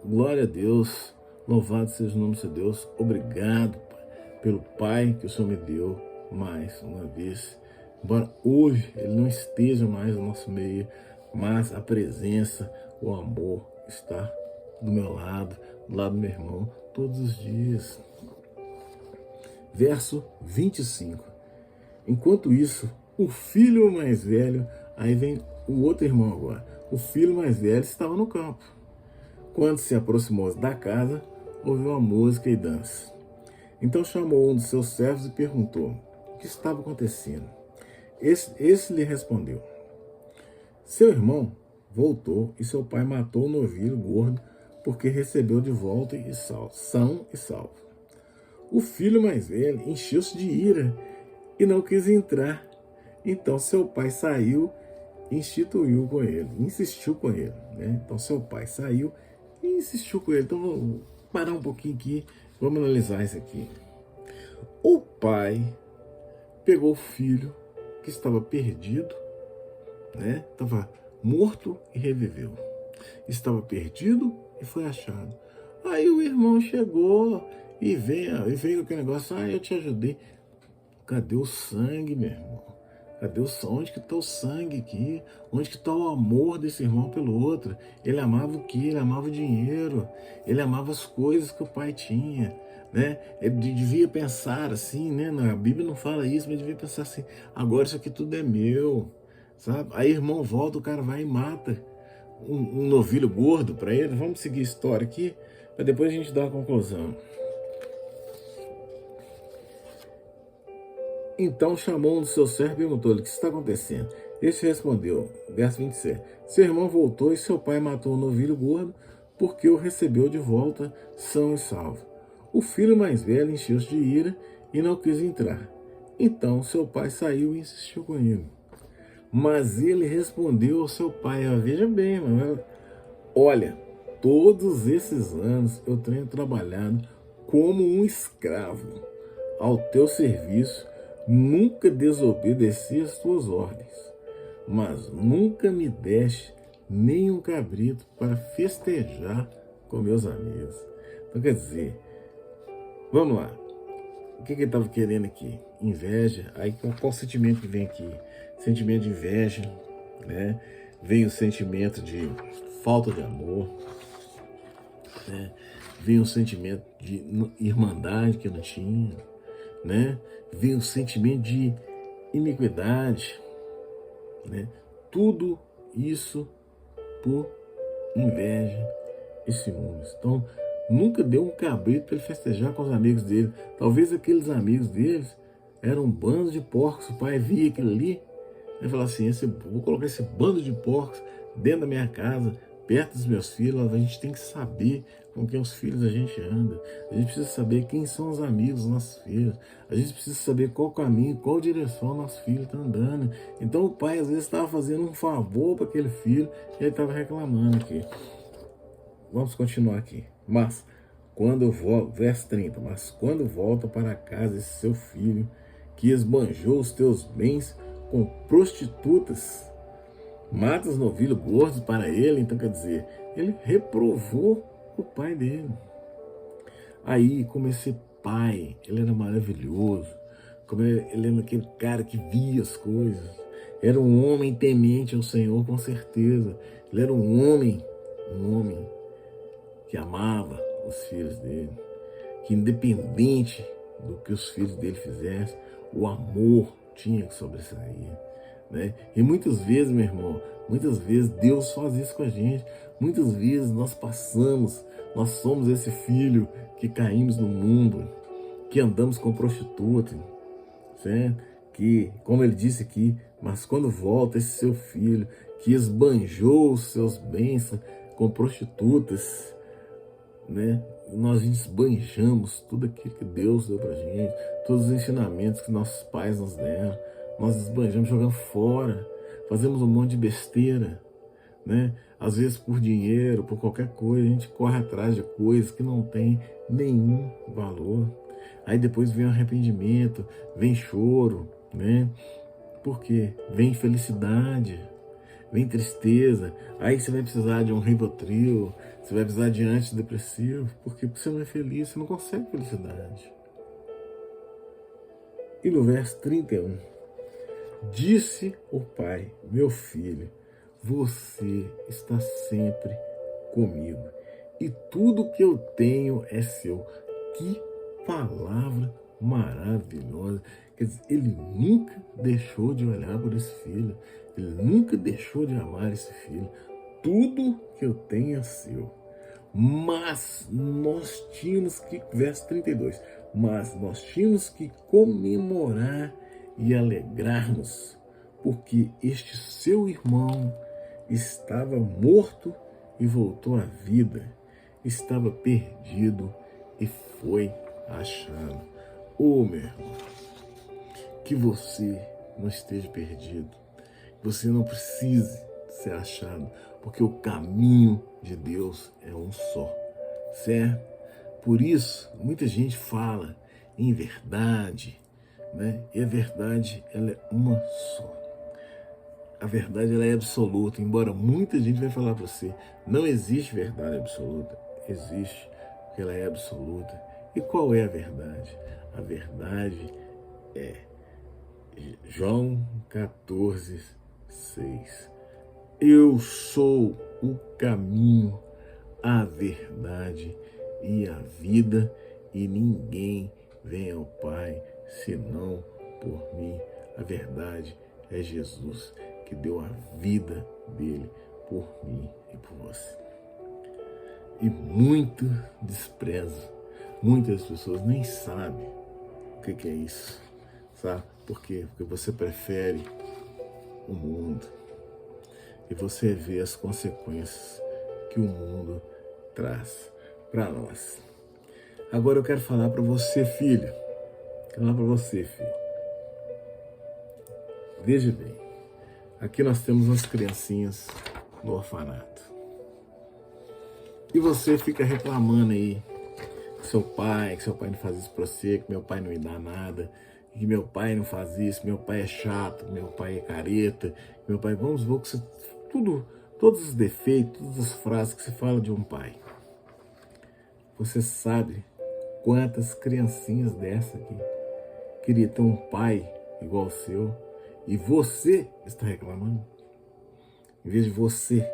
Glória a Deus, louvado seja o nome de Deus. Obrigado, Pai, pelo Pai que o Senhor me deu mais uma vez. Embora hoje ele não esteja mais no nosso meio, mas a presença, o amor está do meu lado, do lado do meu irmão, todos os dias. Verso 25. Enquanto isso, o filho mais velho, aí vem o outro irmão agora, o filho mais velho estava no campo. Quando se aproximou da casa, ouviu a música e dança. Então chamou um dos seus servos e perguntou o que estava acontecendo. Esse lhe respondeu: seu irmão voltou e seu pai matou o novilho gordo, porque recebeu de volta e são e salvo. O filho mais velho encheu-se de ira e não quis entrar. Então seu pai saiu e insistiu com ele. Né? Então seu pai saiu e insistiu com ele. Então vamos parar um pouquinho aqui, vamos analisar isso aqui. O pai pegou o filho que estava perdido, né? Estava morto e reviveu. Estava perdido e foi achado. Aí o irmão chegou e veio com aquele negócio: eu te ajudei. Cadê o sangue, meu irmão? Cadê o sangue? Onde que está o sangue aqui? Onde que está o amor desse irmão pelo outro? Ele amava o quê? Ele amava o dinheiro. Ele amava as coisas que o pai tinha. Né? Ele devia pensar assim, né? A Bíblia não fala isso, mas devia pensar assim: agora isso aqui tudo é meu, sabe? Aí irmão volta, o cara vai e mata um novilho gordo para ele. Vamos seguir a história aqui, para depois a gente dar uma conclusão. Então chamou um dos seus servos e perguntou-lhe: o que está acontecendo? Este respondeu, verso 27, seu irmão voltou e seu pai matou o novilho gordo, porque o recebeu de volta são e salvo. O filho mais velho encheu-se de ira e não quis entrar. Então seu pai saiu e insistiu com ele. Mas ele respondeu ao seu pai: veja bem, mano, olha, todos esses anos eu tenho trabalhado como um escravo ao teu serviço, nunca desobedeci às tuas ordens, mas nunca me deste nem um cabrito para festejar com meus amigos. Então quer dizer, vamos lá, o que ele estava querendo aqui? Inveja. Aí qual sentimento que vem aqui? Sentimento de inveja, né? Vem o sentimento de falta de amor, né? Vem o sentimento de irmandade que não tinha, né? Vem o sentimento de iniquidade, né? Tudo isso por inveja e ciúmes. Então, nunca deu um cabrito para ele festejar com os amigos dele. Talvez aqueles amigos deles eram um bando de porcos. O pai via aquilo ali e falava assim: vou colocar esse bando de porcos dentro da minha casa, perto dos meus filhos. A gente tem que saber com quem os filhos a gente anda. A gente precisa saber quem são os amigos dos nossos filhos. A gente precisa saber qual caminho, qual direção nosso filho está andando. Então o pai às vezes estava fazendo um favor para aquele filho e ele estava reclamando aqui. Vamos continuar aqui. Mas quando volta, verso 30, mas quando volta para casa esse seu filho que esbanjou os teus bens com prostitutas, mata os novilhos gordos para ele. Então quer dizer, ele reprovou o pai dele. Aí, como esse pai, ele era maravilhoso, como ele era aquele cara que via as coisas, era um homem temente ao Senhor, com certeza. Ele era um homem que amava os filhos dele, que independente do que os filhos dele fizessem, o amor tinha que sobressair, né? E muitas vezes, meu irmão, muitas vezes Deus faz isso com a gente. Muitas vezes nós passamos Nós somos esse filho que caímos no mundo, que andamos com prostituta, certo? Que, como ele disse aqui, mas quando volta esse seu filho, que esbanjou os seus bens com prostitutas, né? Nós esbanjamos tudo aquilo que Deus deu pra gente, todos os ensinamentos que nossos pais nos deram, nós esbanjamos, jogamos fora, fazemos um monte de besteira, né? Às vezes por dinheiro, por qualquer coisa, a gente corre atrás de coisas que não tem nenhum valor. Aí depois vem o arrependimento, vem choro, né? Por quê? Vem felicidade, vem tristeza. Aí você vai precisar de um Rivotril, você vai precisar de antidepressivo, porque você não é feliz, você não consegue felicidade. E no verso 31, disse o pai, meu filho, você está sempre comigo, e tudo que eu tenho é seu. Que palavra maravilhosa. Quer dizer, ele nunca deixou de olhar por esse filho, ele nunca deixou de amar esse filho. Tudo que eu tenho é seu. Mas nós tínhamos que, verso 32, mas nós tínhamos que comemorar e alegrarmos, porque este seu irmão estava morto e voltou à vida, estava perdido e foi achado. Oh, meu irmão, que você não esteja perdido, que você não precise ser achado, porque o caminho de Deus é um só, certo? Por isso, muita gente fala em verdade, né? E a verdade, ela é uma só. A verdade, ela é absoluta, embora muita gente vai falar para você, não existe verdade absoluta. Existe, porque ela é absoluta. E qual é a verdade? A verdade é João 14, 6. Eu sou o caminho, a verdade e a vida, e ninguém vem ao Pai senão por mim. A verdade é Jesus, que deu a vida dele por mim e por você. E muito desprezo. Muitas pessoas nem sabem o que é isso, sabe? Por quê? Porque você prefere o mundo e você vê as consequências que o mundo traz para nós. Agora eu quero falar para você, filho. Quero falar para você, filho. Veja bem, aqui nós temos umas criancinhas no orfanato. E você fica reclamando aí que seu pai não faz isso para você, que meu pai não me dá nada, que meu pai não faz isso, meu pai é chato, meu pai é careta, meu pai, vamos ver que você, todos os defeitos, todas as frases que se fala de um pai. Você sabe quantas criancinhas dessa aqui queria ter um pai igual ao seu e você está reclamando? Em vez de você,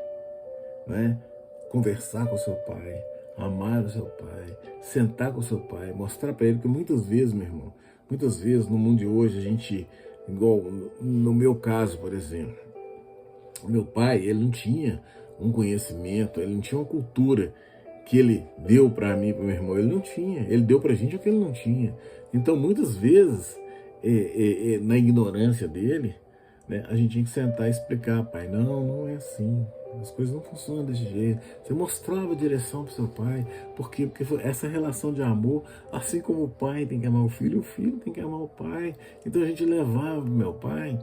né, conversar com o seu pai, amar o seu pai, sentar com o seu pai, mostrar para ele que muitas vezes, meu irmão, muitas vezes no mundo de hoje a gente, igual no meu caso, por exemplo, o meu pai, ele não tinha um conhecimento, ele não tinha uma cultura que ele deu para mim, para meu irmão, ele não tinha, ele deu para a gente o que ele não tinha. Então, muitas vezes, na ignorância dele, né, a gente tinha que sentar e explicar, pai, não é assim, as coisas não funcionam desse jeito. Você mostrava a direção para o seu pai, porque essa relação de amor, assim como o pai tem que amar o filho tem que amar o pai. Então a gente levava o meu pai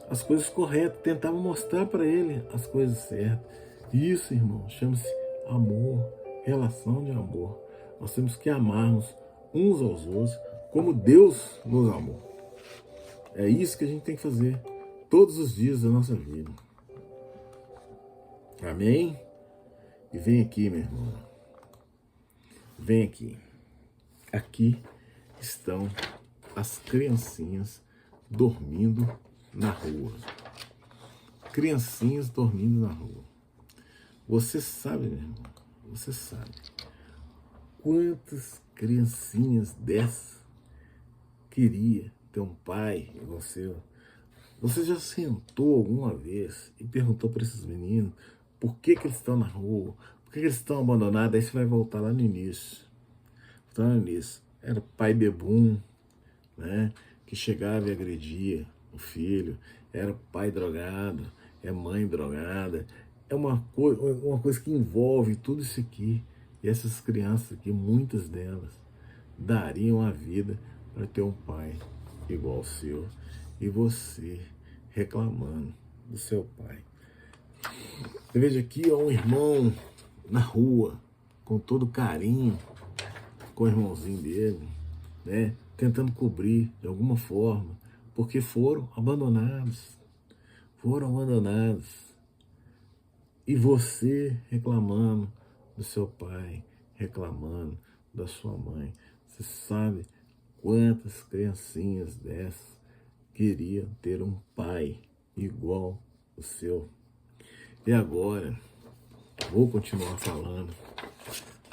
as coisas corretas, tentava mostrar para ele as coisas certas. Isso, irmão, chama-se amor, relação de amor. Nós temos que amarmos uns aos outros como Deus nos amou. É isso que a gente tem que fazer todos os dias da nossa vida. Amém? E vem aqui, meu irmão. Vem aqui. Aqui estão as criancinhas dormindo na rua. Criancinhas dormindo na rua. Você sabe, meu irmão, você sabe quantas criancinhas dessas queria ter um pai igual o seu? Você já sentou alguma vez e perguntou para esses meninos por que eles estão na rua? Por Por que eles estão abandonados? Aí você vai voltar lá no início. Voltar lá no início. Era pai bebum, né? Que chegava e agredia o filho. Era pai drogado, é mãe drogada. É uma coisa que envolve tudo isso aqui. E essas crianças aqui, muitas delas, dariam a vida para ter um pai igual ao seu. E você reclamando do seu pai. Eu vejo aqui ó, um irmão na rua, com todo carinho, com o irmãozinho dele, né? Tentando cobrir de alguma forma, porque foram abandonados. Foram abandonados. E você reclamando do seu pai, reclamando da sua mãe. Você sabe quantas criancinhas dessas queriam ter um pai igual o seu? E agora, vou continuar falando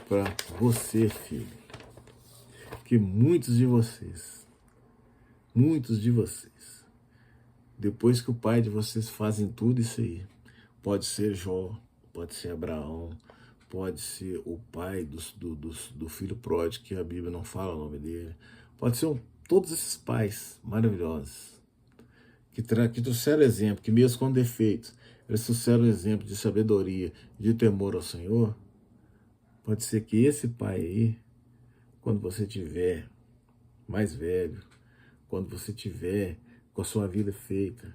para você, filho, que muitos de vocês, depois que o pai de vocês fazem tudo isso aí, pode ser Jó, pode ser Abraão, pode ser o pai do filho pródigo, que a Bíblia não fala o nome dele, pode ser todos esses pais maravilhosos, que trouxeram exemplo, que mesmo com defeitos, eles trouxeram exemplo de sabedoria, de temor ao Senhor. Pode ser que esse pai aí, quando você tiver mais velho, quando você tiver com a sua vida feita,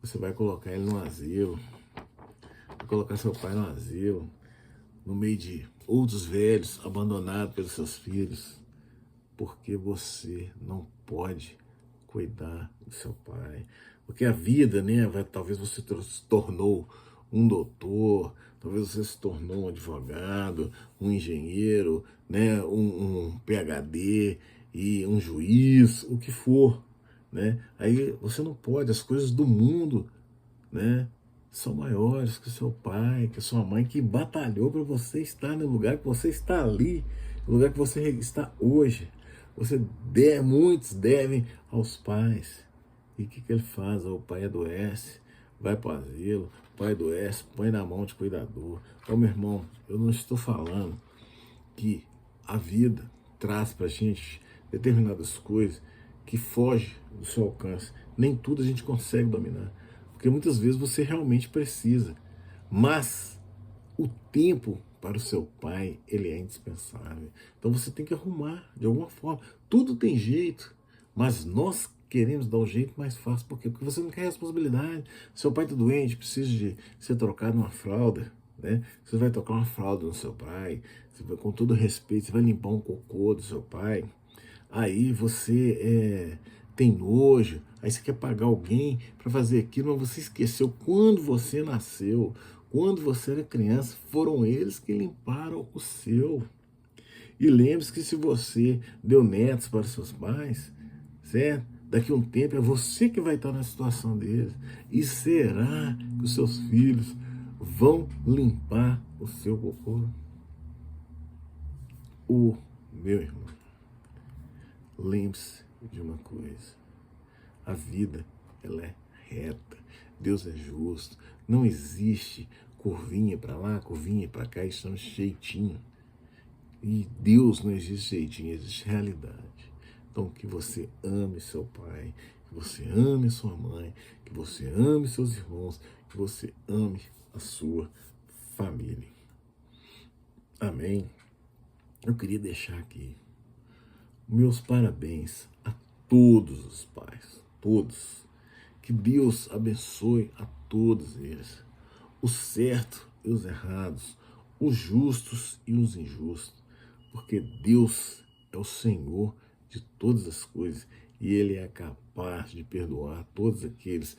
você vai colocar ele no asilo, vai colocar seu pai no asilo, no meio de outros velhos, abandonados pelos seus filhos, porque você não pode cuidar do seu pai. Porque a vida, né, talvez você se tornou um doutor, talvez você se tornou um advogado, um engenheiro, né, um PhD e um juiz, o que for, né? Aí você não pode, as coisas do mundo, né, são maiores que o seu pai, que a sua mãe, que batalhou para você estar no lugar que você está ali, no lugar que você está hoje. Muitos devem aos pais. E o que ele faz? O pai adoece, vai para o asilo, o pai adoece, põe na mão de cuidador. Então, meu irmão, eu não estou falando que a vida traz para a gente determinadas coisas que fogem do seu alcance. Nem tudo a gente consegue dominar, porque muitas vezes você realmente precisa. Mas o tempo para o seu pai, ele é indispensável. Então você tem que arrumar de alguma forma. Tudo tem jeito, mas nós queremos dar o jeito mais fácil. Por quê? Porque você não quer responsabilidade. Seu pai está doente, precisa de ser trocado uma fralda, né? Você vai trocar uma fralda no seu pai, você vai, com todo respeito, você vai limpar um cocô do seu pai. Aí você tem nojo, aí você quer pagar alguém para fazer aquilo, mas você esqueceu quando você nasceu, quando você era criança, foram eles que limparam o seu. E lembre-se que se você deu netos para os seus pais, certo? Daqui a um tempo é você que vai estar na situação deles. E será que os seus filhos vão limpar o seu cocô? O meu irmão, lembre-se de uma coisa. A vida, ela é reta. Deus é justo. Não existe curvinha para lá, curvinha para cá, isso é um jeitinho. E Deus não existe jeitinho, existe realidade. Então, que você ame seu pai, que você ame sua mãe, que você ame seus irmãos, que você ame a sua família. Amém? Eu queria deixar aqui meus parabéns a todos os pais, todos. Que Deus abençoe a todos eles, os certos e os errados, os justos e os injustos, porque Deus é o Senhor de todas as coisas e Ele é capaz de perdoar todos aqueles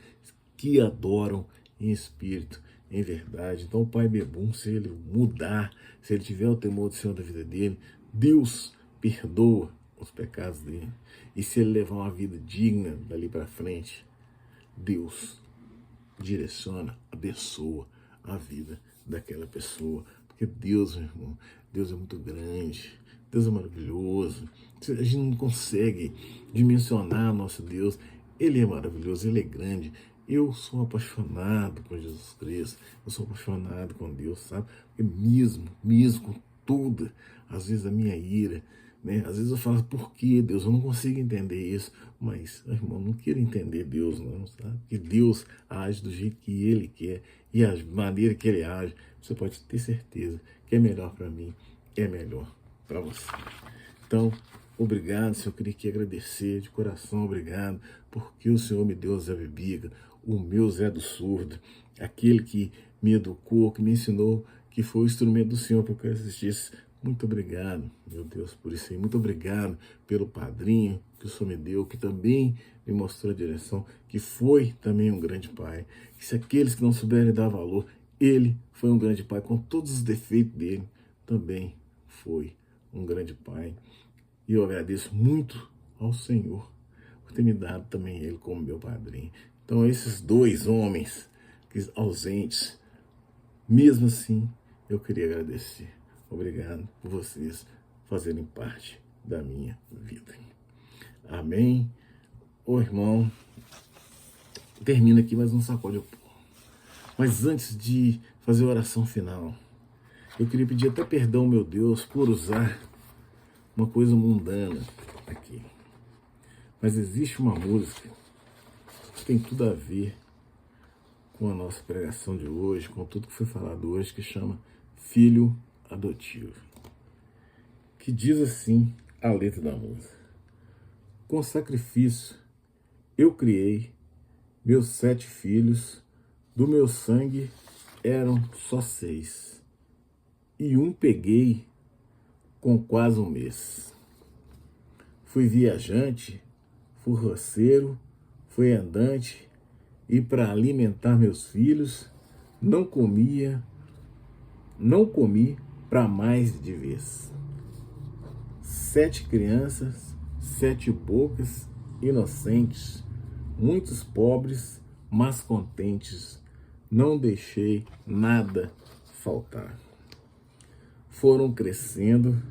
que adoram em espírito, em verdade. Então o pai bebum, se ele mudar, se ele tiver o temor do Senhor da vida dele, Deus perdoa os pecados dele. E se ele levar uma vida digna dali para frente, Deus direciona, abençoa a vida daquela pessoa. Porque Deus, meu irmão, Deus é muito grande, Deus é maravilhoso. A gente não consegue dimensionar nosso Deus. Ele é maravilhoso, Ele é grande. Eu sou apaixonado por Jesus Cristo, eu sou apaixonado com Deus, sabe? Porque mesmo com toda, às vezes, a minha ira, né? Às vezes eu falo, por que Deus? Eu não consigo entender isso. Mas, irmão, não quero entender Deus, não, sabe? Que Deus age do jeito que Ele quer e a maneira que Ele age, você pode ter certeza que é melhor para mim, é melhor para você. Então, obrigado, Senhor, eu queria aqui agradecer de coração, obrigado, porque o Senhor me deu Zé Bebiga, o meu Zé do Surdo, aquele que me educou, que me ensinou, que foi o instrumento do Senhor para que eu assistisse. Muito obrigado, meu Deus, por isso aí. Muito obrigado pelo padrinho que o Senhor me deu, que também me mostrou a direção, que foi também um grande pai. Que se aqueles que não souberem dar valor, ele foi um grande pai, com todos os defeitos dele, também foi um grande pai. E eu agradeço muito ao Senhor por ter me dado também ele como meu padrinho. Então, esses dois homens ausentes, mesmo assim, eu queria agradecer. Obrigado por vocês fazerem parte da minha vida. Amém? Ô irmão, termina aqui, mas não sacode o pó. Mas antes de fazer a oração final, eu queria pedir até perdão, meu Deus, por usar uma coisa mundana aqui. Mas existe uma música que tem tudo a ver com a nossa pregação de hoje, com tudo que foi falado hoje, que chama Filho Adotivo. Que diz assim a letra da música: com sacrifício eu criei meus 7 filhos, do meu sangue eram só 6, e um peguei com quase um mês. Fui viajante, fui roceiro, fui andante, e para alimentar meus filhos, não comi para mais de vez. 7 crianças, 7 bocas inocentes, muitos pobres, mas contentes, não deixei nada faltar. Foram crescendo,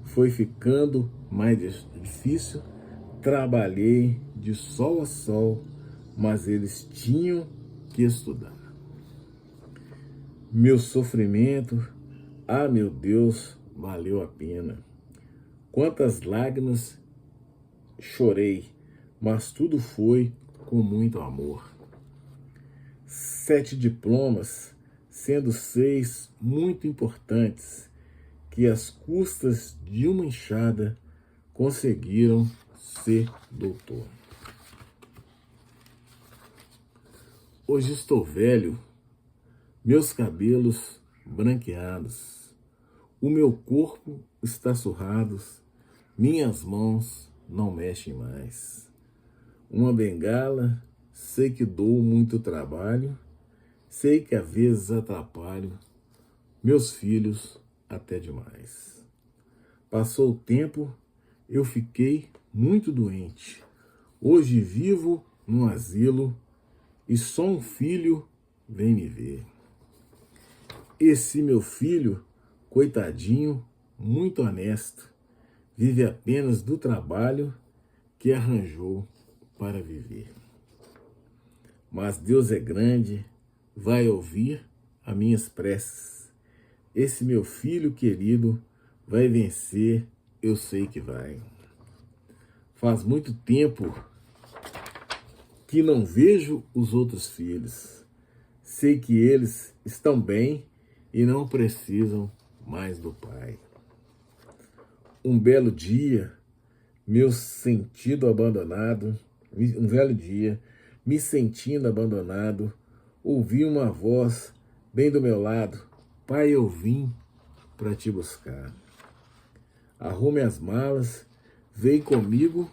foi ficando mais difícil, trabalhei de sol a sol, mas eles tinham que estudar. Meu sofrimento, ah meu Deus, valeu a pena. Quantas lágrimas chorei, mas tudo foi com muito amor. 7 diplomas, sendo 6 muito importantes, que às custas de uma enxada conseguiram ser doutor. Hoje estou velho, meus cabelos branqueados, o meu corpo está surrado, minhas mãos não mexem mais. Uma bengala, sei que dou muito trabalho, sei que às vezes atrapalho meus filhos até demais. Passou o tempo, eu fiquei muito doente. Hoje vivo num asilo e só um filho vem me ver. Esse meu filho, coitadinho, muito honesto, vive apenas do trabalho que arranjou para viver. Mas Deus é grande, vai ouvir as minhas preces. Esse meu filho querido vai vencer, eu sei que vai. Faz muito tempo que não vejo os outros filhos. Sei que eles estão bem e não precisam mais do pai. Um belo dia, meu sentido abandonado, um velho dia, me sentindo abandonado, ouvi uma voz bem do meu lado: pai, eu vim para te buscar. Arrume as malas, vem comigo,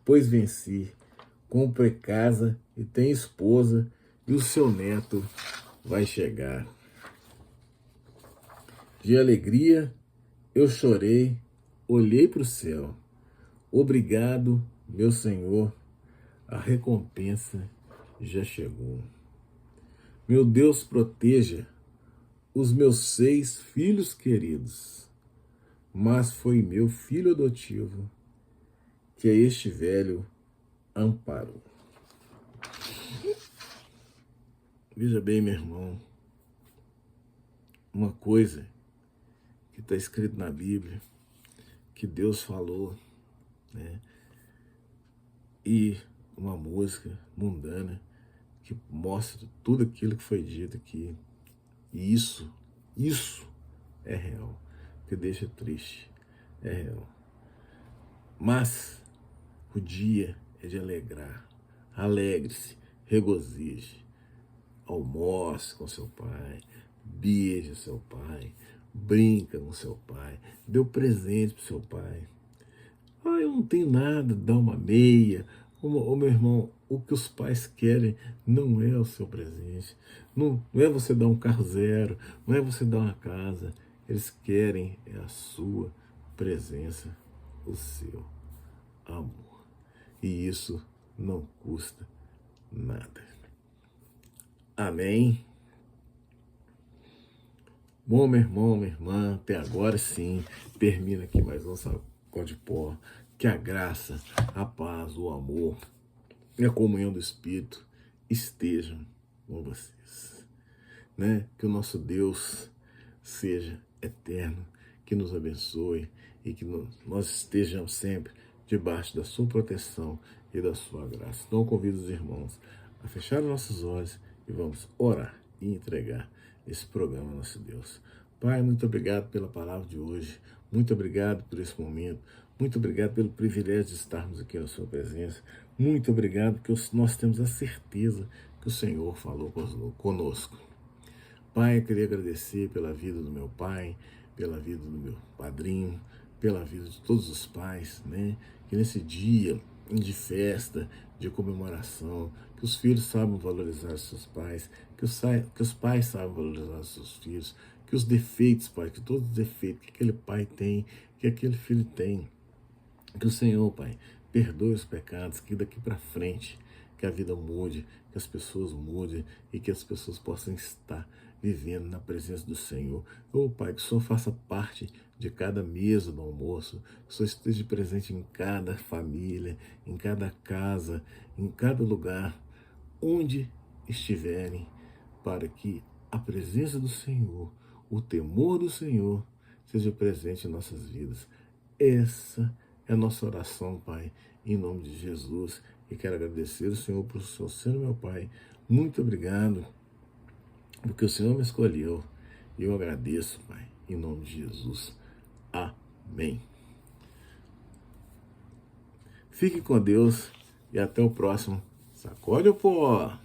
pois venci. Compre casa e tem esposa, e o seu neto vai chegar. De alegria eu chorei, olhei para o céu. Obrigado, meu Senhor, a recompensa já chegou. Meu Deus, proteja os meus 6 filhos queridos, mas foi meu filho adotivo que este velho amparou. Veja bem, meu irmão, uma coisa que está escrito na Bíblia, que Deus falou, né? E uma música mundana que mostra tudo aquilo que foi dito aqui. E isso é real, que deixa triste, é real. Mas o dia é de alegrar. Alegre-se, regozije, almoce com seu pai, beije seu pai, brinca com seu pai, dê o presente para seu pai. Ah, eu não tenho nada, dá uma meia. Ô, meu irmão, o que os pais querem não é o seu presente. Não é você dar um carro zero, não é você dar uma casa. Eles querem é a sua presença, o seu amor. E isso não custa nada. Amém? Bom, meu irmão, minha irmã, até agora sim, termina aqui mais um Sacode de Pó. Que a graça, a paz, o amor e a comunhão do Espírito estejam com vocês, né? Que o nosso Deus seja eterno, que nos abençoe e que nós estejamos sempre debaixo da sua proteção e da sua graça. Então eu convido os irmãos a fechar os nossos olhos e vamos orar e entregar esse programa ao nosso Deus. Pai, muito obrigado pela palavra de hoje, muito obrigado por esse momento, muito obrigado pelo privilégio de estarmos aqui na sua presença, muito obrigado porque nós temos a certeza que o Senhor falou conosco. Pai, eu queria agradecer pela vida do meu pai, pela vida do meu padrinho, pela vida de todos os pais, né? Que nesse dia de festa, de comemoração, que os filhos saibam valorizar os seus pais, que os pais saibam valorizar os seus filhos, que os defeitos, Pai, que todos os defeitos que aquele pai tem, que aquele filho tem, que o Senhor, Pai, perdoe os pecados, que daqui para frente, que a vida mude, que as pessoas mudem e que as pessoas possam estar vivendo na presença do Senhor. Oh, Pai, que o Senhor faça parte de cada mesa do almoço, que o Senhor esteja presente em cada família, em cada casa, em cada lugar, onde estiverem, para que a presença do Senhor, o temor do Senhor, seja presente em nossas vidas. Essa é a nossa oração, Pai, em nome de Jesus. E quero agradecer ao Senhor por o Senhor sendo meu Pai. Muito obrigado, porque o Senhor me escolheu. E eu agradeço, Pai, em nome de Jesus. Amém. Fique com Deus e até o próximo Sacode o Pó.